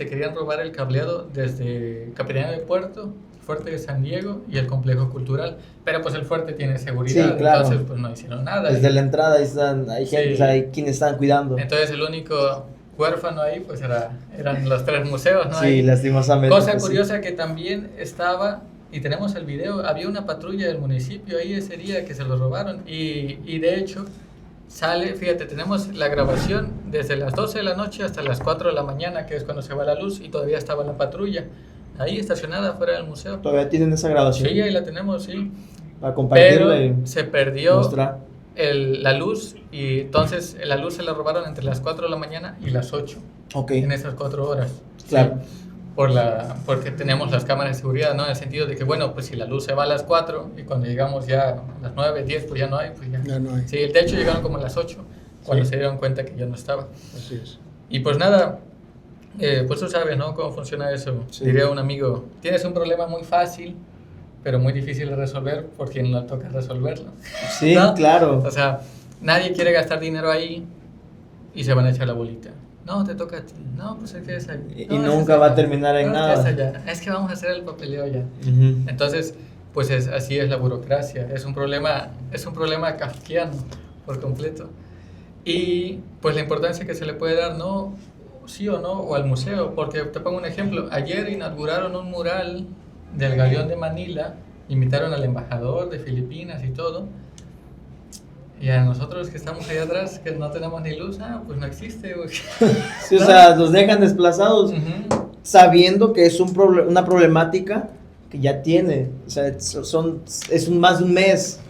querían robar el cableado desde Capitanía de Puerto, Fuerte de San Diego y el Complejo Cultural. Pero pues el fuerte tiene seguridad, Sí, claro. entonces pues no hicieron nada. Desde la entrada hay gente, Sí. o sea, hay quienes están cuidando. Entonces el único huérfano ahí pues eran los 3 museos, ¿no? Sí, Ahí. lastimosamente. Cosa pues, sí. curiosa que también estaba, y tenemos el video, había una patrulla del municipio ahí ese día que se lo robaron, y de hecho sale, fíjate, tenemos la grabación desde las 12 de la noche hasta las 4 de la mañana, que es cuando se va la luz, y todavía estaba la patrulla ahí estacionada fuera del museo. Todavía tienen esa grabación. Sí, ahí la tenemos, sí. Para compartirla Pero y se perdió mostrar. la luz, y entonces la luz se la robaron entre las 4 de la mañana y las 8, Ok. en esas 4 horas. Claro. Sí, porque tenemos las cámaras de seguridad, ¿no? En el sentido de que, bueno, pues si la luz se va a las 4 y cuando llegamos ya a las 9, 10, pues ya no hay, pues ya. Ya no hay. Sí, de hecho llegaron como a las 8, cuando Sí. se dieron cuenta que ya no estaba. Así es. Y pues nada, pues tú sabes, ¿no? Cómo funciona eso. Sí. Diría un amigo, tienes un problema muy fácil, pero muy difícil de resolver por quien le toca resolverlo. Sí, ¿No? claro. O sea, nadie quiere gastar dinero ahí y se van a echar la bolita. No, te toca a ti. No, pues es que es ahí. Y nunca va a terminar en no, nada. Es allá. Es que vamos a hacer el papeleo ya. Ujú. Entonces, pues así es la burocracia. Es un problema kafkiano por completo. Y pues la importancia que se le puede dar, no sí o no, o al museo. Porque te pongo un ejemplo. Ayer inauguraron un mural del Galeón de Manila. Invitaron al embajador de Filipinas y todo. Y a nosotros que estamos ahí atrás, que no tenemos ni luz, pues no existe, güey. Sí, o sea, los dejan desplazados Ujú. sabiendo que es una problemática que ya tiene. O sea, más de un mes.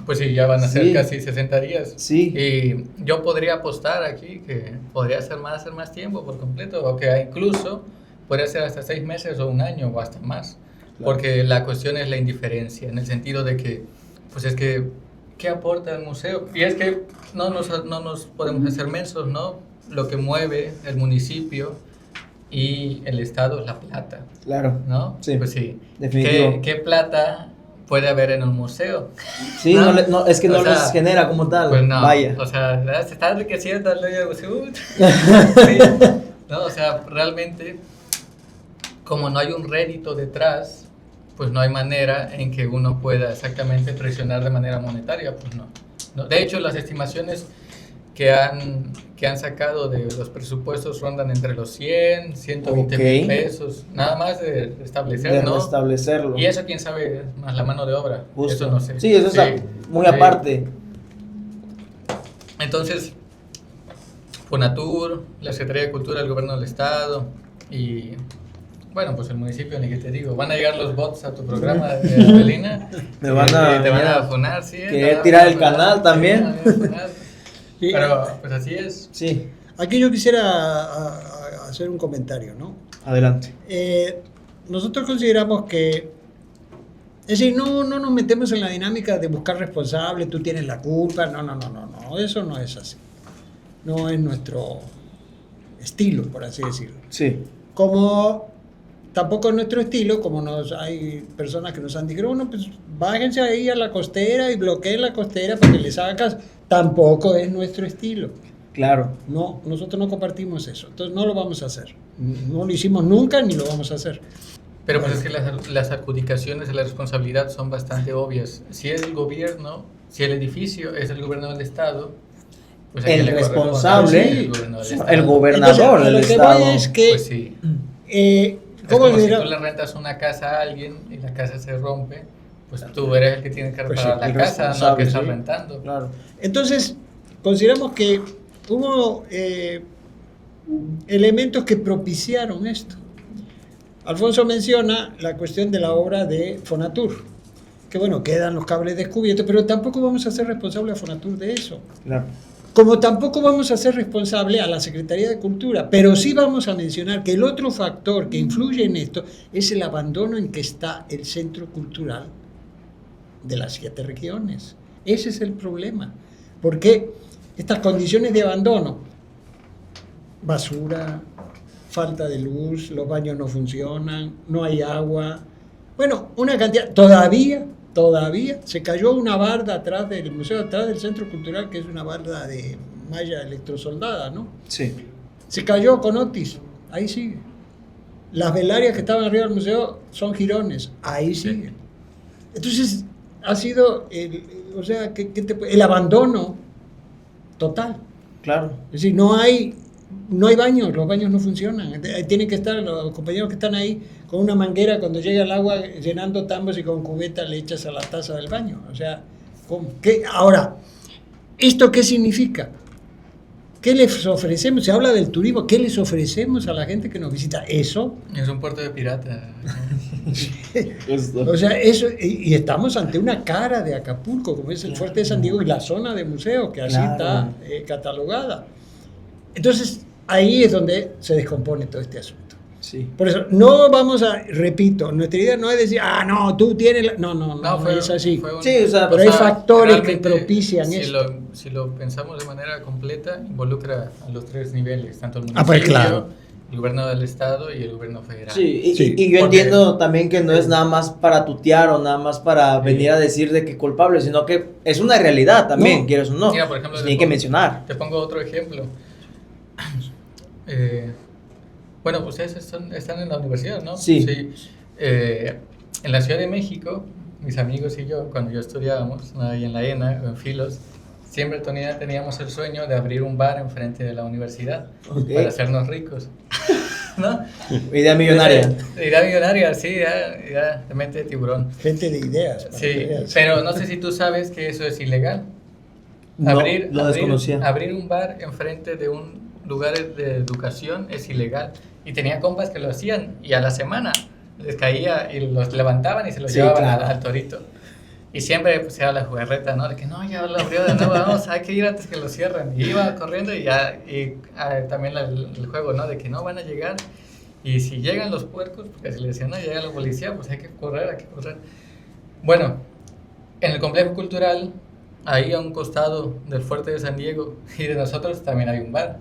Pues sí, ya van a ser Sí. casi 60 días. Sí. Y yo podría apostar aquí que podría ser más tiempo por completo, o que incluso podría ser hasta 6 meses o un año o hasta más. Claro. Porque la cuestión es la indiferencia, en el sentido de que, pues es que, ¿qué aporta el museo? Y es que no nos podemos hacer mensos, ¿no? Lo que mueve el municipio y el Estado es la plata, Claro. ¿no? Sí, Pues sí. definitivo. ¿Qué plata puede haber en un museo? Sí, ¿No? es que O no sea, les genera como tal. Pues no, Vaya. o sea, se está enriqueciendo el dueño del museo. Sí, no, o sea, realmente, como no hay un rédito detrás, pues no hay manera en que uno pueda exactamente presionar de manera monetaria, pues no. De hecho, las estimaciones que han sacado de los presupuestos rondan entre los 100, 120 mil Ok. pesos, nada más de restablecer, De ¿no? restablecerlo. Y eso, quién sabe, más la mano de obra, Justo. eso no sé. Sí, eso está muy sí. aparte. Entonces, Fonatur, la Secretaría de Cultura del Gobierno del Estado y, bueno, pues el municipio, ni que te digo, van a llegar los bots a tu programa de Adelina. Me van a- te van a funar, sí. querer te van a tirar el funar, canal sí, también. te van a funar. Sí. Pero, pues así es. Aquí yo quisiera hacer un comentario, ¿no? Adelante. Nosotros consideramos que, es decir, no nos metemos en la dinámica de buscar responsables, tú tienes la culpa, no, eso no es así. No es nuestro estilo, por así decirlo. Sí. Como tampoco es nuestro estilo, como hay personas que nos han dicho, bueno, pues bájense ahí a la costera y bloqueen la costera para que les haga caso. Tampoco es nuestro estilo. Claro. No, nosotros no compartimos eso, entonces no lo vamos a hacer. No lo hicimos nunca ni lo vamos a hacer. Pero pues es que las adjudicaciones de la responsabilidad son bastante obvias. Si es el gobierno, si el edificio es el gobierno del estado, pues el responsable, el gobernador entonces, del lo que estado. voy es que, pues sí. es ¿Cómo si dirá? tú le rentas una casa a alguien y la casa se rompe, pues tú eres el que tiene que Pues reparar sí, el la casa, no el que responsable, está sí. rentando. Claro. Entonces, consideramos que hubo elementos que propiciaron esto. Alfonso menciona la cuestión de la obra de Fonatur, que bueno, quedan los cables descubiertos, pero tampoco vamos a ser responsables a Fonatur de eso. Claro. Como tampoco vamos a ser responsable a la Secretaría de Cultura, pero sí vamos a mencionar que el otro factor que influye en esto es el abandono en que está el centro cultural de las 7 regiones. Ese es el problema. Porque estas condiciones de abandono, basura, falta de luz, los baños no funcionan, no hay agua, bueno, una cantidad, todavía se cayó una barda atrás del museo, atrás del centro cultural, que es una barda de malla electrosoldada, ¿no? Sí. Se cayó con Otis, ahí sigue. Las velarias que estaban arriba del museo son jirones, ahí sigue. Entonces, ha sido, el abandono total. Claro. Es decir, no hay baños, los baños no funcionan. Tienen que estar los compañeros que están ahí con una manguera cuando llega el agua llenando tambos y con cubeta le echas a la taza del baño. O sea, ¿cómo? Ahora, ¿esto qué significa? ¿Qué les ofrecemos? Se habla del turismo. ¿Qué les ofrecemos a la gente que nos visita? Eso. Es un puerto de pirata. O sea, eso, y estamos ante una cara de Acapulco, como es el Fuerte de San Diego y la zona de museo, que así está catalogada. Entonces, ahí es donde se descompone todo este asunto. Sí. Por eso, no vamos a, repito, nuestra idea no es decir, no, tú tienes... No, es así. Sí, o sea, pero hay factores que realmente, propician si esto. Si lo pensamos de manera completa, involucra a los 3 niveles, tanto el municipio, pues claro. el gobierno del estado y el gobierno federal. Sí, Sí. y yo Porque- entiendo también que no es nada más para tutear o nada más para venir a decir de que culpable, sino que es una realidad también, No. quieres o no. Mira, por ejemplo, Pues tiene que mencionar. Te pongo otro ejemplo. Bueno, ustedes están en la universidad, ¿no? Sí. En la Ciudad de México, mis amigos y yo, cuando yo estudiábamos, ¿no? Ahí en la ENA, en Filos, siempre teníamos el sueño de abrir un bar enfrente de la universidad Ok. para hacernos ricos, ¿no? Idea millonaria. Idea millonaria, sí, ya de mente de tiburón. Gente de ideas. para Sí, que veas. pero no sé si tú sabes que eso es ilegal. No, lo desconocía. Abrir un bar enfrente de un lugar de educación es ilegal. Y tenía compas que lo hacían y a la semana les caía y los levantaban y se los Sí, llevaban claro. al torito. Y siempre pues era la jugarreta, ¿no? De que no, ya lo abrió de nuevo, vamos, hay que ir antes que lo cierren. Y iba corriendo y también el juego, ¿no? De que no van a llegar. Y si llegan los puercos, porque si le decían, no, llega la policía, pues hay que correr. Bueno, en el complejo cultural, ahí a un costado del Fuerte de San Diego y de nosotros también hay un bar,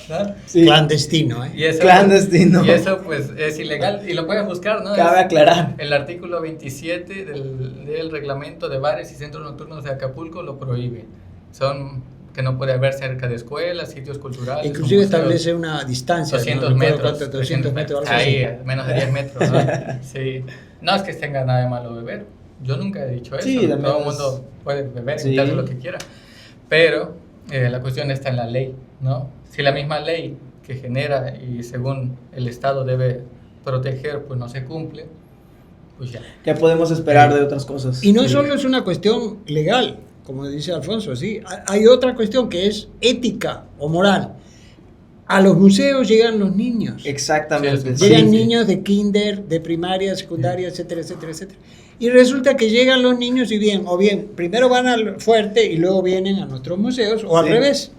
¿no? Sí. Clandestino, ¿eh? Y eso, Clandestino. Y eso pues es ilegal y lo pueden buscar, ¿no? Cabe aclarar. El artículo 27 del reglamento de bares y centros nocturnos de Acapulco lo prohíbe. Son que no puede haber cerca de escuelas, sitios culturales. Inclusive museos. establece una distancia. 200 no recuerdo metros. cuánto, 200 metros, algo Ahí, así. menos de 10 metros, ¿no? Sí. No es que tenga nada de malo beber. Yo nunca he dicho eso. Sí, también todo el es- mundo puede beber Sí. y hacer lo que quiera. Pero la cuestión está en la ley, ¿no? Si la misma ley que genera y según el Estado debe proteger, pues no se cumple, pues ya. ¿Qué podemos esperar de otras cosas? Y no solo es una cuestión legal, como dice Alfonso, ¿sí? Hay otra cuestión que es ética o moral. A los museos llegan los niños. Exactamente. Sí, Llegan sí. niños de kinder, de primaria, secundaria, etcétera, etcétera, etcétera. Y resulta que llegan los niños y bien, primero van al fuerte y luego vienen a nuestros museos, o al Sí. revés.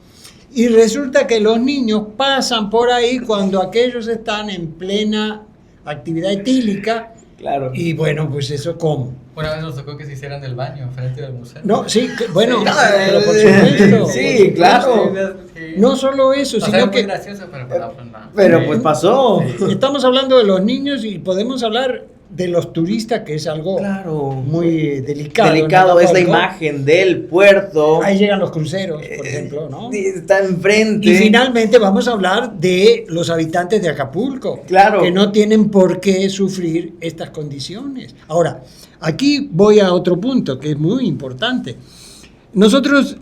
Y resulta que los niños pasan por ahí cuando aquellos están en plena actividad etílica. Claro. Y bueno, pues eso, ¿cómo? Una vez nos tocó que se hicieran del baño enfrente del museo. No, sí, bueno, Sí, pero por supuesto. sí, claro. No solo eso, O sea, sino es muy que gracioso, pero pues, no. Pero pues pasó. estamos hablando de los niños y podemos hablar de los turistas, que es algo Claro. muy delicado. Delicado ¿no? es la Acapulco. imagen del puerto. Ahí llegan los cruceros, por ejemplo, ¿no? Está enfrente. Y finalmente vamos a hablar de los habitantes de Acapulco, Claro. que no tienen por qué sufrir estas condiciones. Ahora, aquí voy a otro punto que es muy importante. Nosotros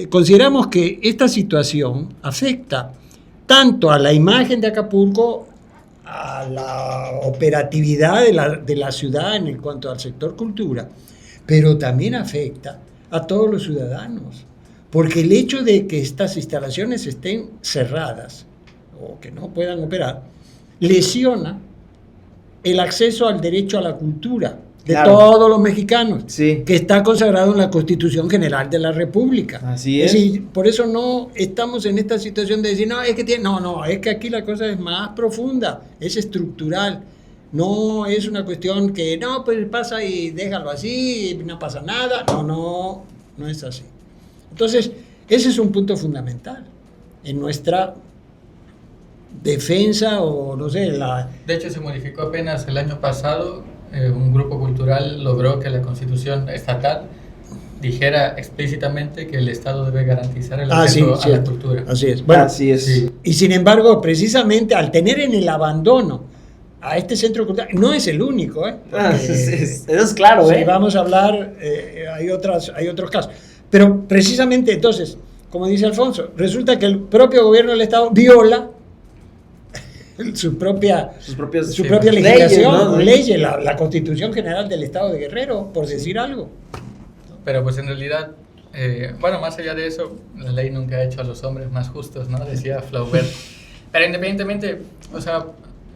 consideramos que esta situación afecta tanto a la imagen de Acapulco, a la operatividad de la ciudad en cuanto al sector cultura, pero también afecta a todos los ciudadanos, porque el hecho de que estas instalaciones estén cerradas o que no puedan operar, lesiona el acceso al derecho a la cultura de Claro. todos los mexicanos, Sí. que está consagrado en la Constitución General de la República. Así es. decir, por eso no estamos en esta situación de decir, no, es que tiene, no, es que aquí la cosa es más profunda, es estructural. No es una cuestión que, no, pues pasa y déjalo así, no pasa nada. No es así. Entonces, ese es un punto fundamental en nuestra defensa o no sé, De hecho, se modificó apenas el año pasado. Un grupo cultural logró que la Constitución estatal dijera explícitamente que el Estado debe garantizar el acceso a la cierto. cultura. Así es. Bueno, Así es. Sí. y sin embargo, precisamente al tener en el abandono a este centro cultural, no es el único, ¿eh? Porque, Eso es claro, si vamos a hablar, hay otros casos. Pero precisamente entonces, como dice Alfonso, resulta que el propio gobierno del Estado viola su propia propias legislación, leyes, ¿no? la Constitución General del Estado de Guerrero, por decir algo. Pero pues en realidad, bueno, más allá de eso, la ley nunca ha hecho a los hombres más justos, ¿no? Decía Flaubert. Pero independientemente, o sea,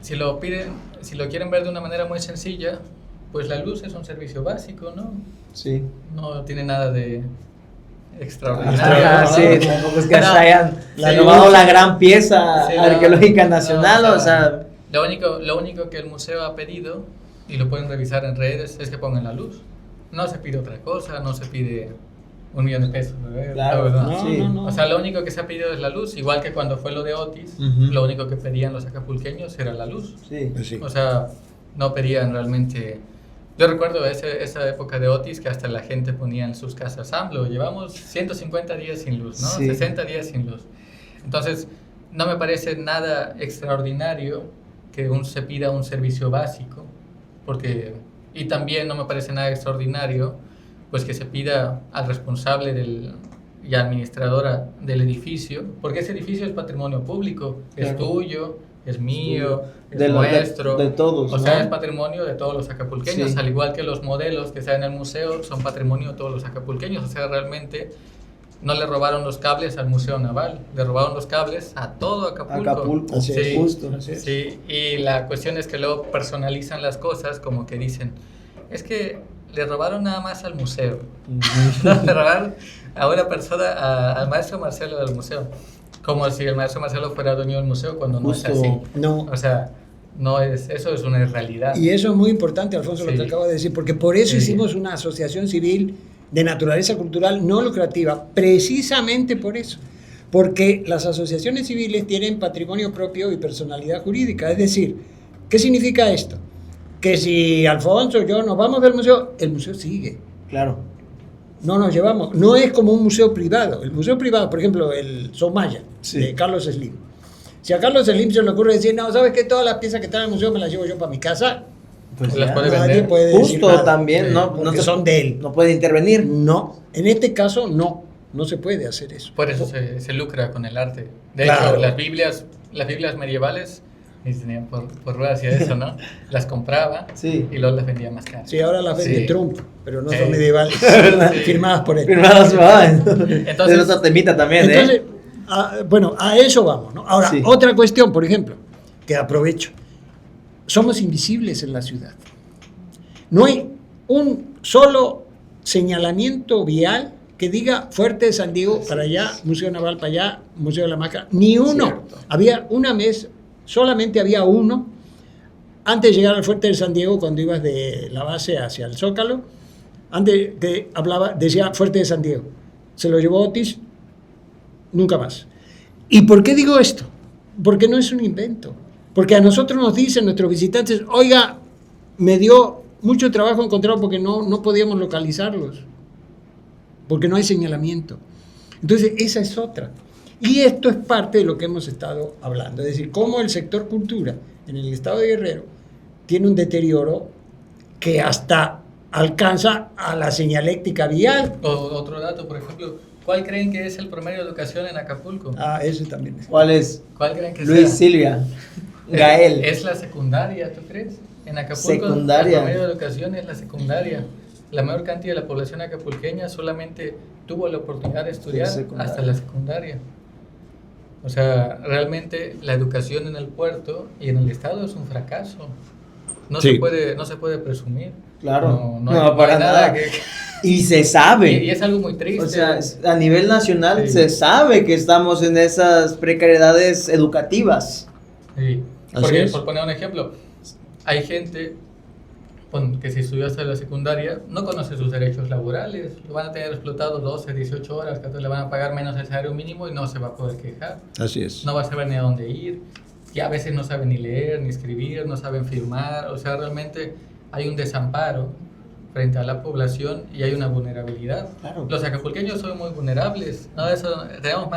si lo quieren ver de una manera muy sencilla, pues la luz es un servicio básico, ¿no? Sí. No tiene nada de extraordinario. Ah, ¿no? sí, tampoco es que Pero- hayan sí, robado la gran pieza sí, arqueológica no, nacional, no, o sea, lo único que el museo ha pedido, y lo pueden revisar en redes, es que pongan la luz. No se pide otra cosa, no se pide 1 millón de pesos. Claro, ¿verdad? no, sí. O sea, lo único que se ha pedido es la luz, igual que cuando fue lo de Otis, Ujú. lo único que pedían los acapulqueños era la luz. sí. Pues sí. O sea, no pedían realmente... Yo recuerdo esa época de Otis que hasta la gente ponía en sus casas AMLO, llevamos 150 días sin luz, ¿no? Sí. 60 días sin luz. Entonces, no me parece nada extraordinario que se pida un servicio básico, y también no me parece nada extraordinario pues que se pida al responsable y administradora del edificio, porque ese edificio es patrimonio público, es Claro. tuyo, es mío, es De nuestro, de todos, o sea, ¿no? es patrimonio de todos los acapulqueños, Sí. al igual que los modelos que están en el museo son patrimonio de todos los acapulqueños, o sea, realmente no le robaron los cables al Museo Naval, le robaron los cables a todo Acapulco. Acapulco, Así es, justo. Sí, y la cuestión es que luego personalizan las cosas como que dicen, es que le robaron nada más al museo, no, le robaron a una persona, al maestro Marcelo del museo, como si el maestro Marcelo fuera dueño del museo cuando no Justo. es así. No. O sea, eso es una irrealidad. Y eso es muy importante, Alfonso, lo Sí. que acabo de decir, porque por eso Sí. hicimos una asociación civil de naturaleza cultural no lucrativa, precisamente por eso. Porque las asociaciones civiles tienen patrimonio propio y personalidad jurídica. Es decir, ¿qué significa esto? Que si Alfonso y yo nos vamos del museo, el museo sigue. Claro. No nos llevamos. No es como un museo privado. El museo privado, por ejemplo, el Soumaya, Sí. de Carlos Slim. Si a Carlos Slim se le ocurre decir, no, ¿sabes qué? Todas las piezas que están en el museo me las llevo yo para mi casa. Pues Las ya. puede Nadie vender. puede decir Justo nada. también, Sí, ¿no? porque son de él. No puede intervenir. No, en este caso no se puede hacer eso. Por eso se lucra con el arte. De Claro. hecho, las Biblias medievales, y tenían por ruedas y eso, ¿no? Las compraba Sí. y luego las vendía más caras. Sí, ahora las vende Sí. Trump, pero no Sí. son medievales, Sí. firmadas por él. Firmadas, Entonces- es otro temita también, Entonces, bueno, a eso vamos, ¿no? Ahora, Sí. otra cuestión, por ejemplo, que aprovecho. Somos invisibles en la ciudad. No hay un solo señalamiento vial que diga Fuerte de San Diego para allá, Museo Naval para allá, Museo de la Maca, ni uno. Cierto. Había una vez, solamente había uno, antes de llegar al Fuerte de San Diego, cuando ibas de la base hacia el Zócalo, antes que hablaba, decía Fuerte de San Diego. Se lo llevó Otis, nunca más. ¿Y por qué digo esto? Porque no es un invento. Porque a nosotros nos dicen nuestros visitantes, oiga, me dio mucho trabajo encontrarlo porque no podíamos localizarlos. Porque no hay señalamiento. Entonces, esa es otra. Y esto es parte de lo que hemos estado hablando. Es decir, cómo el sector cultura en el estado de Guerrero tiene un deterioro que hasta alcanza a la señaléctica vial. Otro dato, por ejemplo, ¿cuál creen que es el promedio de educación en Acapulco? Ah, ese también es. ¿Cuál es? ¿Cuál creen que Luis sea? Silvia. Gael. Es la secundaria, ¿tú crees? En Acapulco Secundaria. el promedio de educación es la secundaria. La mayor cantidad de la población acapulqueña solamente tuvo la oportunidad de estudiar secundaria. hasta la secundaria. O sea, realmente la educación en el puerto y en el estado es un fracaso. No Sí. se puede presumir. Claro. No, No, para hay nada. que... Y se sabe. Y es algo muy triste. O sea, a nivel nacional Sí. se sabe que estamos en esas precariedades educativas. Sí. Así Porque, es. por poner un ejemplo, hay gente que si estudió hasta la secundaria no conoce sus derechos laborales, lo van a tener explotado 12, 18 horas, que le van a pagar menos el salario mínimo y no se va a poder quejar. Así es. No va a saber ni a dónde ir, y a veces no saben ni leer, ni escribir, no saben firmar, o sea, realmente hay un desamparo frente a la población y hay una vulnerabilidad. Claro. Los acapulqueños son muy vulnerables, ¿no? Eso, tenemos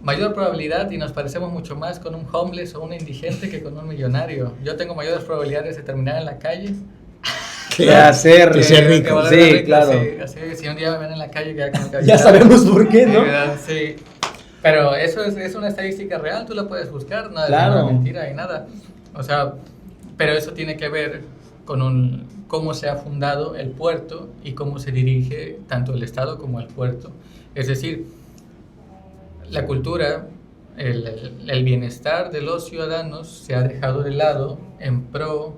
mayor probabilidad y nos parecemos mucho más con un homeless o un indigente que con un millonario. Yo tengo mayores probabilidades de terminar en la calle. De hacer. que sea rico. que volverme Sí, rico, claro. sí. Así, si un día me ven en la calle, queda como que Ya sabemos por qué, ¿no? Sí. Pero eso es una estadística real, tú la puedes buscar, no es Claro. una mentira y nada. O sea, pero eso tiene que ver con cómo se ha fundado el puerto y cómo se dirige tanto el Estado como el puerto. Es decir, la cultura, el bienestar de los ciudadanos se ha dejado de lado en pro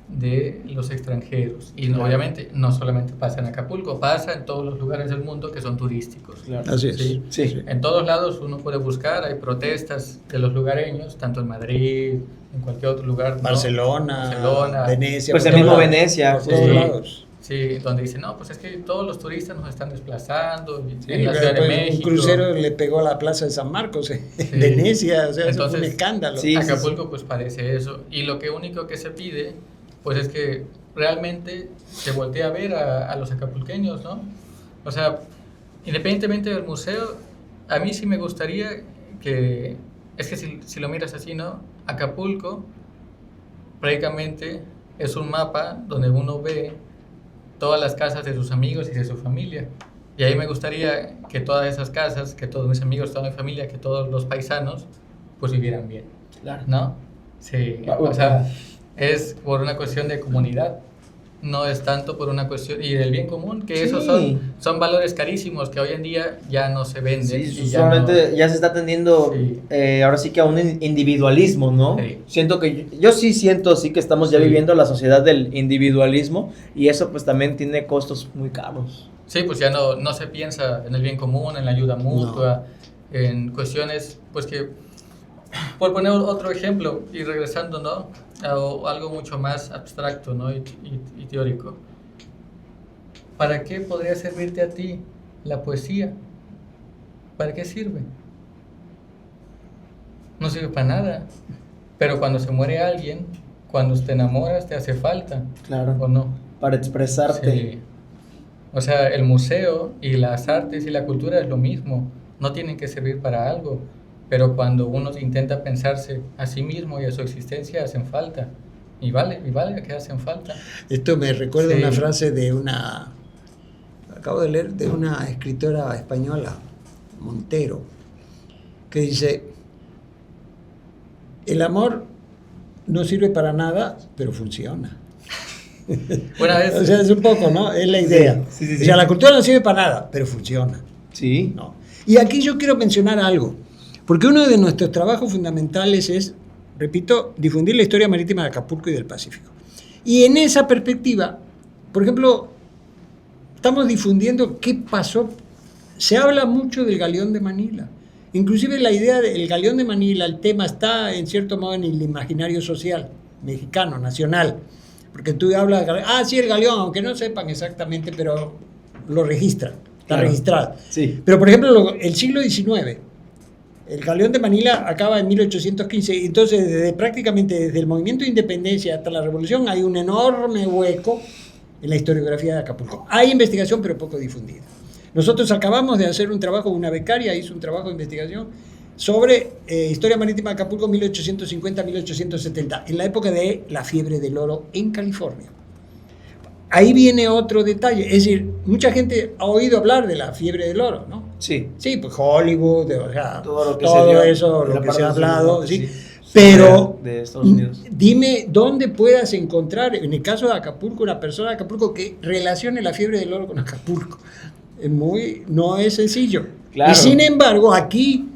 de los extranjeros. Y Claro. obviamente no solamente pasa en Acapulco, pasa en todos los lugares del mundo que son turísticos. Claro. Así es. Sí. Sí. En todos lados uno puede buscar, hay protestas de los lugareños, tanto en Madrid, en cualquier otro lugar. ¿no? Barcelona, Venecia. Pues por el mismo todos lados. Venecia. Por Sí. todos lados. Sí, donde dicen, no, pues es que todos los turistas nos están desplazando Sí, en la Ciudad de pues, México. un crucero le pegó a la plaza de San Marcos en Venecia, o sea, eso fue un escándalo. Sí. Acapulco pues parece eso. Y lo único que se pide, pues es que realmente se voltee a ver a los acapulqueños, ¿no? O sea, independientemente del museo, a mí sí me gustaría que, es que si lo miras así, ¿no? Acapulco prácticamente es un mapa donde uno ve todas las casas de sus amigos y de su familia. Y ahí me gustaría que todas esas casas, que todos mis amigos, toda mi familia, que todos los paisanos, pues vivieran bien, Claro. ¿no? Sí, o sea, es por una cuestión de comunidad, no es tanto por una cuestión, y del bien común, que Sí. esos son valores carísimos que hoy en día ya no se venden. Sí, y ya solamente no- ya se está tendiendo Sí. ahora sí que a un individualismo, ¿no? Sí. Siento que yo sí siento sí que estamos ya Sí. viviendo la sociedad del individualismo y eso pues también tiene costos muy caros. Sí, pues ya no se piensa en el bien común, en la ayuda mutua, en cuestiones, pues que, por poner otro ejemplo, y regresando, ¿no? A algo mucho más abstracto, ¿no? y teórico. ¿Para qué podría servirte a ti la poesía? ¿Para qué sirve? No sirve para nada. Pero cuando se muere alguien, cuando te enamoras, te hace falta, Claro. ¿o no? Para expresarte. Sí. O sea, el museo y las artes y la cultura es lo mismo, no tienen que servir para algo, pero cuando uno intenta pensarse a sí mismo y a su existencia, hacen falta. Y vale que hacen falta. Esto me recuerda Sí. una frase acabo de leer, de una escritora española, Montero, que dice, el amor no sirve para nada, pero funciona. Una vez, O sea, es un poco, ¿no? Es la idea. Sí, sí, sí. O sea, la cultura no sirve para nada, pero funciona. Sí. ¿No? Y aquí yo quiero mencionar algo, porque uno de nuestros trabajos fundamentales es, repito, difundir la historia marítima de Acapulco y del Pacífico. Y en esa perspectiva, por ejemplo, estamos difundiendo qué pasó. Se habla mucho del Galeón de Manila. Inclusive la idea del Galeón de Manila, el tema está en cierto modo en el imaginario social mexicano, nacional. Porque tú hablas, sí, el Galeón, aunque no sepan exactamente, pero lo registran, está registrado. Sí. Pero por ejemplo, el siglo XIX, el Galeón de Manila acaba en 1815, entonces prácticamente desde el movimiento de independencia hasta la revolución hay un enorme hueco en la historiografía de Acapulco. Hay investigación, pero poco difundida. Nosotros acabamos de hacer un trabajo, una becaria hizo un trabajo de investigación sobre historia marítima de Acapulco 1850-1870, en la época de la fiebre del oro en California. Ahí viene otro detalle, es decir, mucha gente ha oído hablar de la fiebre del oro, ¿no? Sí. Sí, pues Hollywood, o sea, Todo lo que todo se dio eso, en lo la que parte se ha de hablado, los sí. Unidos, Pero de Estados Unidos. dime dónde puedas encontrar, en el caso de Acapulco, una persona de Acapulco que relacione la fiebre del oro con Acapulco. No es sencillo. Claro. Y sin embargo, aquí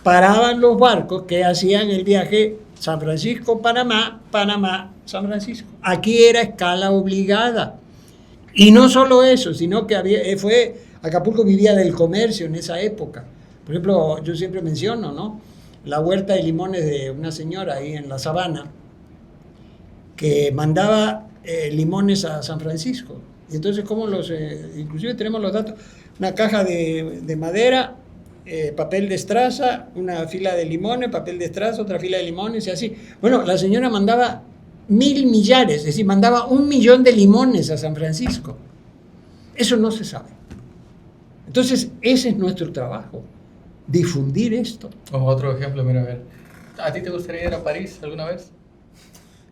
paraban los barcos que hacían el viaje San Francisco-Panamá, Panamá-San Francisco. Aquí era escala obligada. Y no solo eso, sino que Acapulco vivía del comercio en esa época. Por ejemplo, yo siempre menciono, ¿no?, la huerta de limones de una señora ahí en la Sabana que mandaba limones a San Francisco. Y entonces, inclusive tenemos los datos, una caja de madera, papel de estraza, una fila de limones, papel de estraza, otra fila de limones y así. Bueno, la señora mandaba 1.000 millares, es decir, mandaba 1 millón de limones a San Francisco. Eso no se sabe. Entonces, ese es nuestro trabajo, difundir esto. Como otro ejemplo, mira, a ver, ¿a ti te gustaría ir a París alguna vez?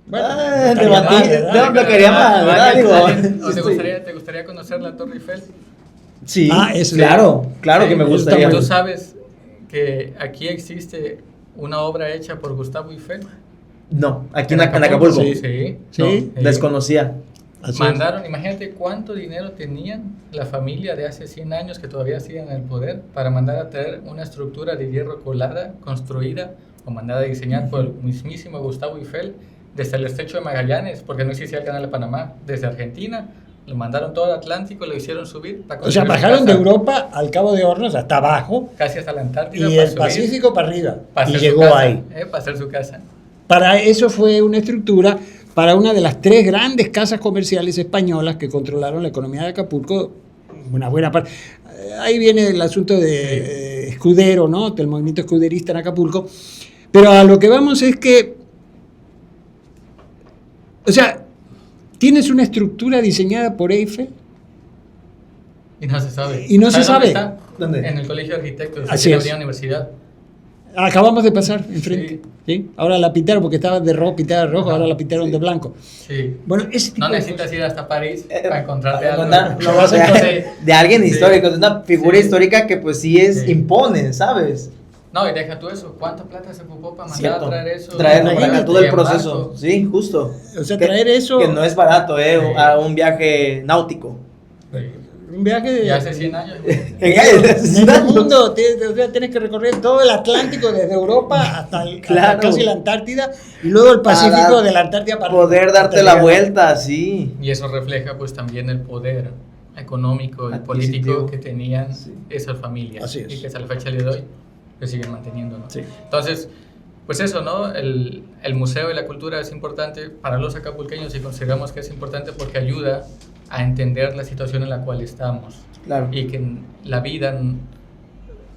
Bueno, No quería más, ¿verdad? ¿O te gustaría conocer la Torre Eiffel? Sí, eso claro que me eso está gustaría. ¿Tú sabes que aquí existe una obra hecha por Gustavo Eiffel? No, aquí en Acapulco. Sí. No, desconocía. Así Mandaron, imagínate cuánto dinero tenían la familia de hace 100 años que todavía siguen en el poder para mandar a traer una estructura de hierro colada, construida o mandada a diseñar por el mismísimo Gustavo Eiffel desde el estrecho de Magallanes, porque no existía el canal de Panamá, desde Argentina. Lo mandaron todo al Atlántico, lo hicieron subir. O sea, bajaron de Europa al Cabo de Hornos hasta abajo casi hasta la Antártida. y el Pacífico para arriba. Para Y hacer llegó su casa, ahí. Para hacer su casa. Para eso fue una estructura para una de las 3 grandes casas comerciales españolas que controlaron la economía de Acapulco, una buena parte. Ahí viene el asunto de escudero, ¿no?, del movimiento escuderista en Acapulco. Pero a lo que vamos es que, o sea, tienes una estructura diseñada por Eiffel. Y no se sabe. Y no se ¿Sabes sabe. dónde está? ¿Dónde? En el Colegio de Arquitectos, Así en es. la universidad. Acabamos de pasar enfrente. ¿Sí? Ahora la pintaron porque estaba de rojo, pintada de rojo, ahora la pintaron de blanco. Sí. Bueno, ese tipo No de necesitas ir hasta París Eh, para encontrarte algo. Lo vas a encontrar de alguien histórico, de una figura histórica que pues sí impone, ¿sabes? No, y deja tú eso. ¿Cuánta plata se ocupó para mandar Cierto. a traer eso? Traerlo para acá, Imagínate, todo el en proceso. barco. Sí, justo. O sea, traer eso. Que no es barato, Sí. a un viaje náutico. Un viaje de. Ya hace 100 años. En el mundo, tienes que recorrer todo el Atlántico desde Europa hasta Claro. casi la Antártida y luego el Pacífico Para de la Antártida para poder darte la vuelta, sí. Y eso refleja pues también el poder económico y Adquisitivo. político que tenían Sí. esas familias. Así es. Y que hasta la fecha de hoy lo siguen manteniendo, ¿no? Sí. Entonces, pues eso, ¿no? El museo y la cultura es importante para los acapulqueños y consideramos que es importante porque ayuda a entender la situación en la cual estamos. Claro. Y que la vida,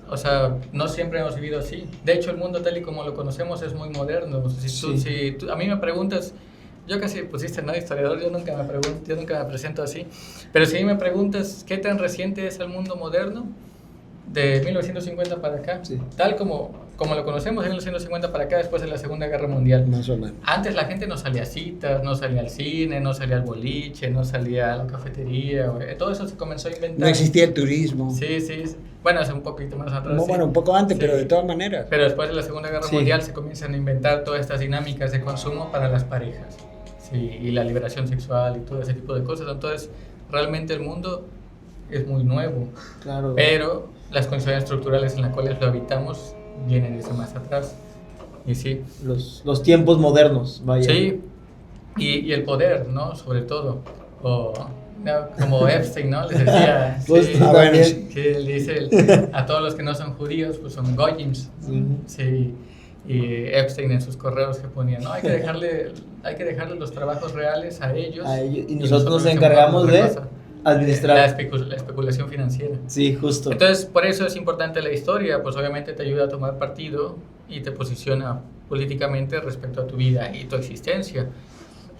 o sea, no siempre hemos vivido así. De hecho, el mundo tal y como lo conocemos es muy moderno. Si tú a mí me preguntas, yo casi pusiste, ¿no?, historiador, yo nunca me presento así, pero si me preguntas qué tan reciente es el mundo moderno, de 1950 para acá, Sí. tal como lo conocemos de 1950 para acá, después de la Segunda Guerra Mundial. Más o menos. Antes la gente no salía a citas, no salía al cine, no salía al boliche, no salía a la cafetería, todo eso se comenzó a inventar. No existía el turismo. Sí. Bueno, hace un poquito más atrás. sí. Bueno, un poco antes, Sí. pero de todas maneras. Pero después de la Segunda Guerra Sí. Mundial se comienzan a inventar todas estas dinámicas de consumo para las parejas. Sí, y la liberación sexual y todo ese tipo de cosas. Entonces, realmente el mundo es muy nuevo. Claro. Pero las condiciones estructurales en las cuales lo habitamos vienen desde más atrás. Y sí. Los tiempos modernos, vaya. Sí, y el poder, ¿no? Sobre todo. No, como Epstein, ¿no? Les decía, Justo, sí, bueno, que le dice a todos los que no son judíos, pues son goyims. Sí. Y Epstein en sus correos que ponía, no, hay que dejarle los trabajos reales a ellos. Y nosotros nos encargamos de administrar la especulación financiera. Sí, justo. Entonces, por eso es importante la historia, pues obviamente te ayuda a tomar partido y te posiciona políticamente respecto a tu vida y tu existencia.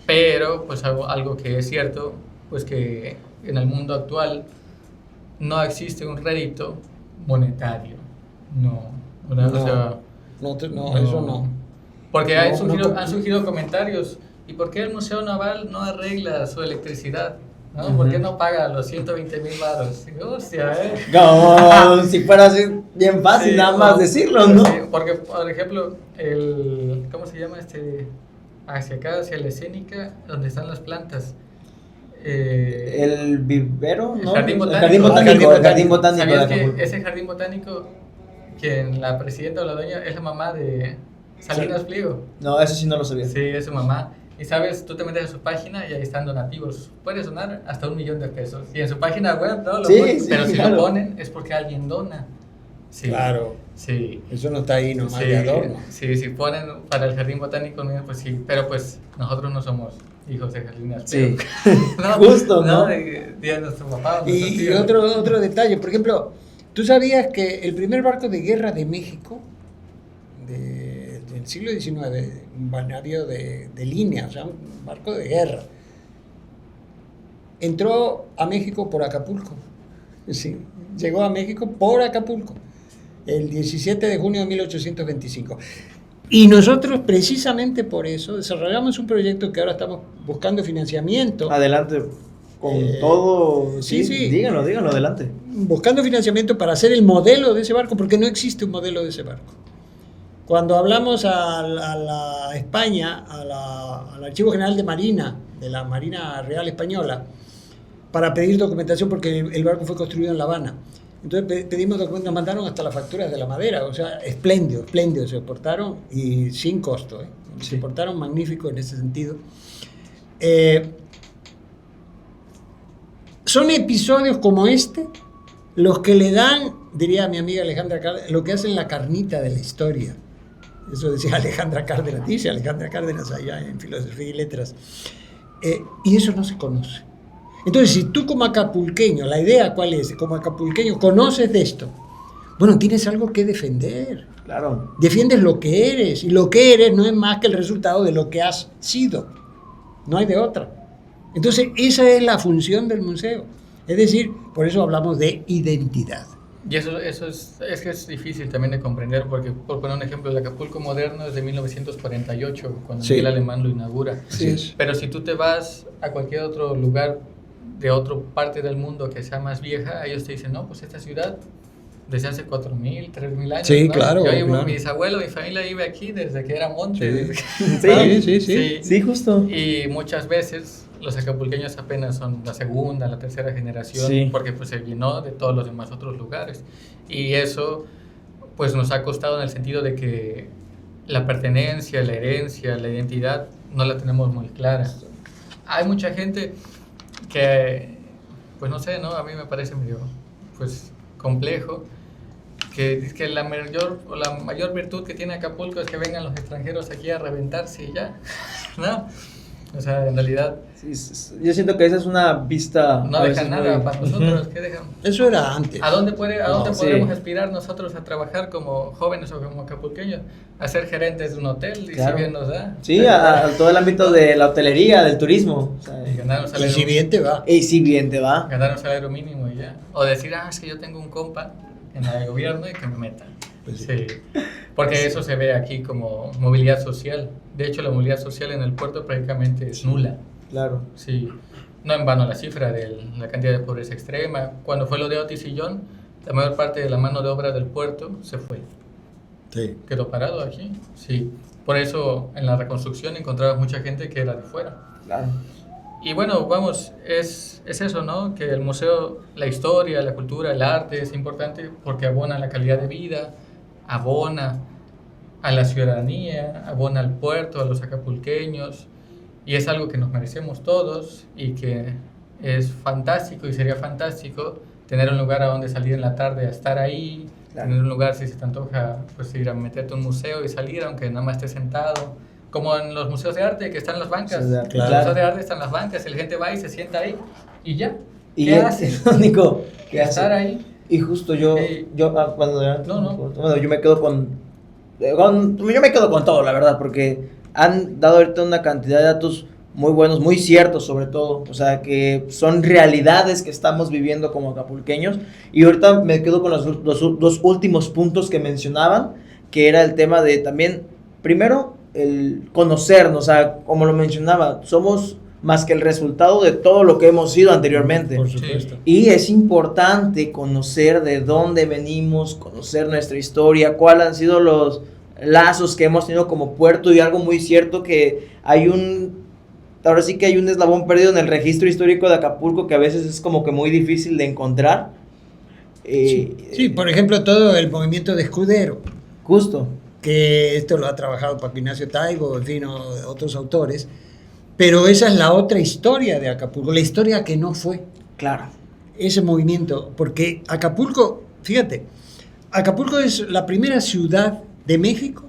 Pero, pues algo que es cierto, pues que en el mundo actual no existe un rédito monetario. No. O sea, eso no. porque No, han surgido comentarios. ¿Y por qué el Museo Naval no arregla su electricidad? ¿No? ¿Por qué no paga los 120,000 baros? Hostia, No, si fuera así bien fácil, sí, nada más decirlo, ¿no? Sí, porque, por ejemplo, ¿cómo se llama hacia acá, hacia la escénica, donde están las plantas? El vivero, ¿no? Jardín El botánico. jardín botánico. ¿Sabías de que Acapulco. ese jardín botánico, quien la presidenta o la dueña es la mamá de Salinas Pliego? No, eso sí no lo sabía. Sí, es su mamá. Y sabes, tú te metes a su página y ahí están donativos. Puede sonar hasta $1,000,000. Y en su página web, ¿no? Sí, ponen, sí, pero si claro. lo ponen es porque alguien dona. Sí, Claro. Sí. Eso no está ahí nomás Sí, de adorno. sí, si ponen para el jardín botánico, pues sí, pero pues nosotros no somos hijos de Salinas Sí. Pliego. Justo, ¿no? De nuestro papá. nuestro Y tío. otro detalle, por ejemplo, ¿tú sabías que el primer barco de guerra de México, del siglo XIX, un navío de línea, o sea, un barco de guerra, entró a México por Acapulco? Sí, llegó a México por Acapulco, el 17 de junio de 1825. Y nosotros, precisamente por eso, desarrollamos un proyecto que ahora estamos buscando financiamiento. Adelante, con todo. sí, sí. Díganlo, adelante. Buscando financiamiento para hacer el modelo de ese barco, porque no existe un modelo de ese barco. Cuando hablamos a la España, al Archivo General de Marina, de la Marina Real Española, para pedir documentación, porque el barco fue construido en La Habana. Entonces pedimos documentos, nos mandaron hasta las facturas de la madera, o sea, espléndido, se portaron y sin costo, se portaron magnífico en ese sentido. Son episodios como este los que le dan, diría mi amiga Alejandra Cárdenas, lo que hacen la carnita de la historia. Eso decía Alejandra Cárdenas, dice Alejandra Cárdenas allá en Filosofía y Letras. Y eso no se conoce. Entonces, si tú como acapulqueño, la idea cuál es, como acapulqueño conoces de esto, bueno, tienes algo que defender. Claro. Defiendes lo que eres, y lo que eres no es más que el resultado de lo que has sido. No hay de otra. Entonces, esa es la función del museo. Es decir, por eso hablamos de identidad. Y eso es que es difícil también de comprender, porque por poner un ejemplo, el Acapulco moderno es de 1948, cuando Sí. Miguel Alemán lo inaugura. Sí. Pero si tú te vas a cualquier otro lugar de otra parte del mundo que sea más vieja, ellos te dicen, no, pues esta ciudad desde hace 4,000, 3,000 años. Sí, ¿no? claro, Yo claro. Mi bisabuelo, mi familia vive aquí desde que era monte. Sí. desde que- Sí. Sí, justo. Y muchas veces los acapulqueños apenas son la segunda, la tercera generación, Sí. porque pues se llenó de todos los demás otros lugares. Y eso pues nos ha costado en el sentido de que la pertenencia, la herencia, la identidad no la tenemos muy clara. Hay mucha gente que, pues no sé, ¿no? A mí me parece medio pues complejo, que es que la mayor virtud que tiene Acapulco es que vengan los extranjeros aquí a reventarse y ya, ¿no? O sea, en realidad Sí, yo siento que esa es una vista. no a veces dejan nada muy- para nosotros. ¿Qué dejan? Eso era antes. ¿A dónde sí. podemos aspirar nosotros a trabajar como jóvenes o como acapulqueños? A ser gerentes de un hotel, y Claro. si bien nos da. Sí, a todo el ámbito de la hotelería, del turismo. O sea, Y ganar un Y salario, si bien te va. y si bien te va. ganar un salario mínimo y ya. O decir, es que yo tengo un compa en el gobierno y que me meta. Pues Sí. Porque eso se ve aquí como movilidad social. De hecho, la movilidad social en el puerto prácticamente es nula. Claro. Sí, no en vano la cifra de la cantidad de pobreza extrema. Cuando fue lo de Otis y John, la mayor parte de la mano de obra del puerto se fue. Sí. Quedó parado aquí. Sí. Por eso en la reconstrucción encontrabas mucha gente que era de fuera. Claro. Y bueno, vamos, es eso, ¿no? Que el museo, la historia, la cultura, el arte es importante porque abona la calidad de vida, abona a la ciudadanía, abona al puerto, a los acapulqueños. Y es algo que nos merecemos todos y que es fantástico y sería fantástico tener un lugar a donde salir en la tarde a estar ahí, tener un lugar si se te antoja pues ir a meterte a un museo y salir aunque nada más estés sentado, como en los museos de arte que están en las bancas. Sí, Los museos de arte están en las bancas y la gente va y se sienta ahí y ya. Y ¿Qué hace? es lo único que hace. Estar ahí. Y justo yo No. bueno, yo me quedo con todo, la verdad, porque han dado ahorita una cantidad de datos muy buenos, muy ciertos sobre todo, o sea, que son realidades que estamos viviendo como acapulqueños. Y ahorita me quedo con los dos últimos puntos que mencionaban, que era el tema de también, primero, el conocernos, o sea, como lo mencionaba, somos más que el resultado de todo lo que hemos sido anteriormente. Por supuesto. Y es importante conocer de dónde venimos, conocer nuestra historia, cuáles han sido los lazos que hemos tenido como puerto, y algo muy cierto que ahora sí que hay un eslabón perdido en el registro histórico de Acapulco que a veces es como que muy difícil de encontrar. Sí, por ejemplo, todo el movimiento de Escudero, Justo. que esto lo ha trabajado Paco Ignacio Taibo, en fin, otros autores, pero esa es la otra historia de Acapulco, la historia que no fue. Claro. Ese movimiento, porque Acapulco, fíjate, Acapulco es la primera ciudad de México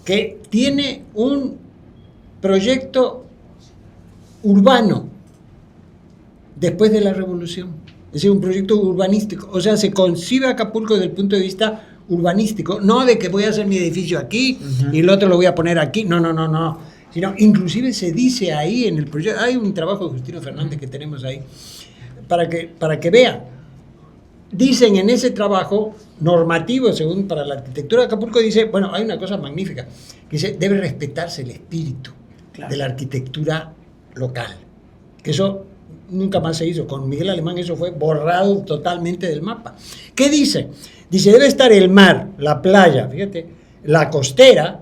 que tiene un proyecto urbano después de la revolución, es decir, un proyecto urbanístico, o sea, se concibe Acapulco desde el punto de vista urbanístico, no de que voy a hacer mi edificio aquí y el otro lo voy a poner aquí, no, sino inclusive se dice ahí en el proyecto, hay un trabajo de Justino Fernández que tenemos ahí, para que vean, dicen en ese trabajo normativo, según para la arquitectura de Acapulco, dice, bueno, hay una cosa magnífica, que dice, debe respetarse el espíritu de la arquitectura local, que eso nunca más se hizo, con Miguel Alemán eso fue borrado totalmente del mapa. ¿Qué dice? Dice, debe estar el mar, la playa, fíjate, la costera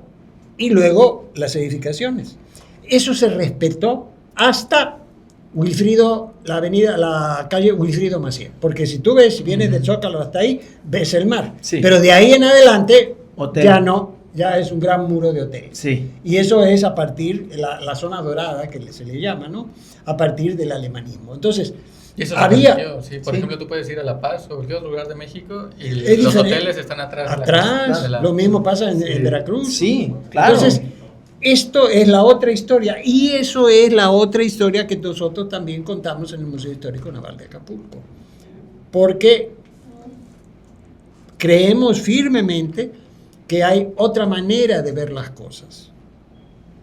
y luego las edificaciones. Eso se respetó hasta la calle Wilfrido Macié, porque si tú ves, si vienes de Zócalo hasta ahí, ves el mar, Sí. pero de ahí en adelante Hotel. ya no, ya es un gran muro de hoteles. Sí. Y eso es a partir de la zona dorada, que se le llama, ¿no? A partir del alemanismo. Entonces, Y eso había... sí. Por ejemplo, tú puedes ir a La Paz o cualquier otro lugar de México y Es los diferente. hoteles están atrás. Atrás, lo mismo pasa en Veracruz. Sí, claro. Entonces, esto es la otra historia, y eso es la otra historia que nosotros también contamos en el Museo Histórico Naval de Acapulco. Porque creemos firmemente que hay otra manera de ver las cosas.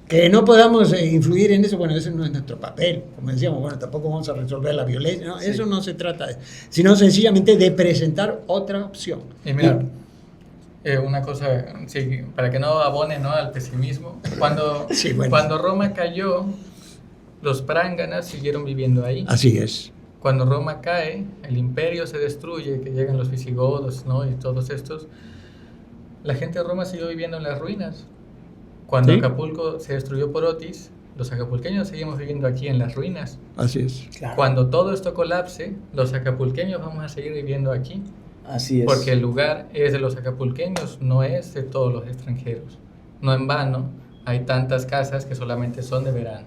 Que no podamos influir en eso, bueno, ese no es nuestro papel. Como decíamos, bueno, tampoco vamos a resolver la violencia, no, eso no se trata de, sino sencillamente de presentar otra opción. Y mira, una cosa, sí, para que no abone, ¿no?, al pesimismo, cuando Roma cayó, los pránganas siguieron viviendo ahí. Así es. Cuando Roma cae, el imperio se destruye, que llegan los visigodos, ¿no?, y todos estos, la gente de Roma siguió viviendo en las ruinas. Cuando Acapulco se destruyó por Otis, los acapulqueños seguimos viviendo aquí en las ruinas. Así es. Claro. Cuando todo esto colapse, los acapulqueños vamos a seguir viviendo aquí. Así es. Porque el lugar es de los acapulqueños, no es de todos los extranjeros. No en vano hay tantas casas que solamente son de verano,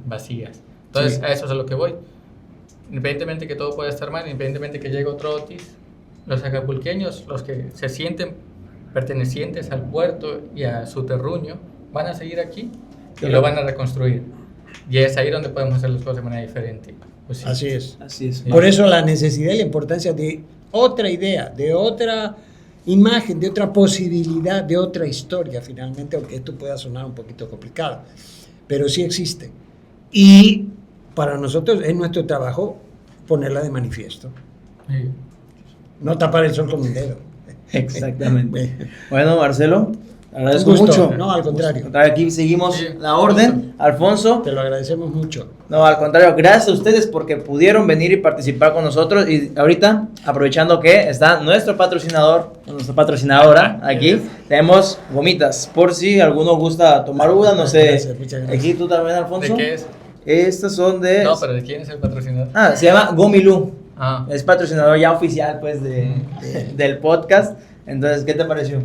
vacías. Entonces, a eso es a lo que voy. Independientemente que todo pueda estar mal, independientemente que llegue otro Otis, los acapulqueños, los que se sienten pertenecientes al puerto y a su terruño, van a seguir aquí y lo van a reconstruir. Y es ahí donde podemos hacer las cosas de manera diferente. Pues sí. Así es. Así es. Por eso la necesidad y la importancia de otra idea, de otra imagen, de otra posibilidad, de otra historia finalmente, aunque esto pueda sonar un poquito complicado, pero sí existe. Y para nosotros es nuestro trabajo ponerla de manifiesto. Sí. No tapar el sol con un dedo. Exactamente. Bueno, Marcelo, agradezco Un gusto. mucho. No, al contrario. Aquí seguimos Sí, la orden. Alfonso. Te lo agradecemos mucho. No, al contrario, gracias a ustedes porque pudieron venir y participar con nosotros. Y ahorita, aprovechando que está nuestra patrocinadora aquí, tenemos gomitas. Por si alguno gusta tomar una, no sé. Gracias, muchas gracias. Aquí tú también, Alfonso. ¿De qué es? Estas son de. No, pero ¿de quién es el patrocinador? Se llama Gomilú. Ah. Es patrocinador ya oficial, pues, del podcast. Entonces, ¿qué te pareció?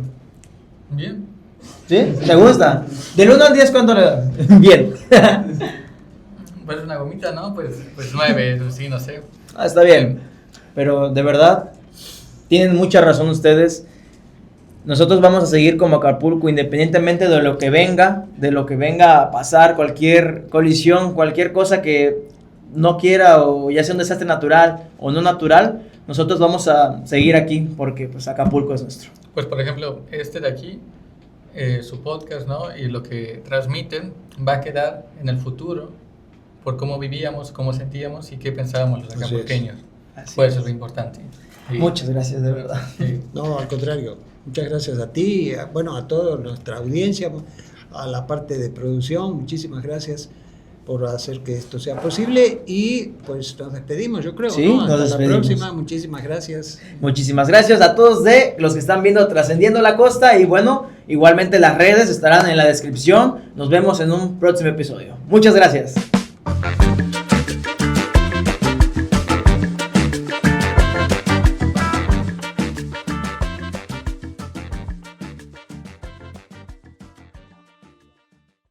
pues una gomita, ¿no? Pues 9, sí, no sé. Está bien, pero de verdad, tienen mucha razón ustedes. Nosotros vamos a seguir como Acapulco, independientemente de lo que venga a pasar, cualquier colisión, cualquier cosa que no quiera, o ya sea un desastre natural o no natural, nosotros vamos a seguir aquí porque pues Acapulco es nuestro. Pues por ejemplo, este de aquí, su podcast, ¿no? Y lo que transmiten va a quedar en el futuro por cómo vivíamos, cómo sentíamos y qué pensábamos los acapulqueños. Pues eso es lo importante. Sí. Muchas gracias, de verdad. Sí. No, al contrario. Muchas gracias a ti, a toda nuestra audiencia, a la parte de producción. Muchísimas gracias por hacer que esto sea posible y pues nos despedimos, yo creo. Sí, ¿no? Hasta nos despedimos. la próxima. Muchísimas gracias. Muchísimas gracias a todos de los que están viendo Trascendiendo la Costa y bueno, igualmente las redes estarán en la descripción. Nos vemos en un próximo episodio. Muchas gracias.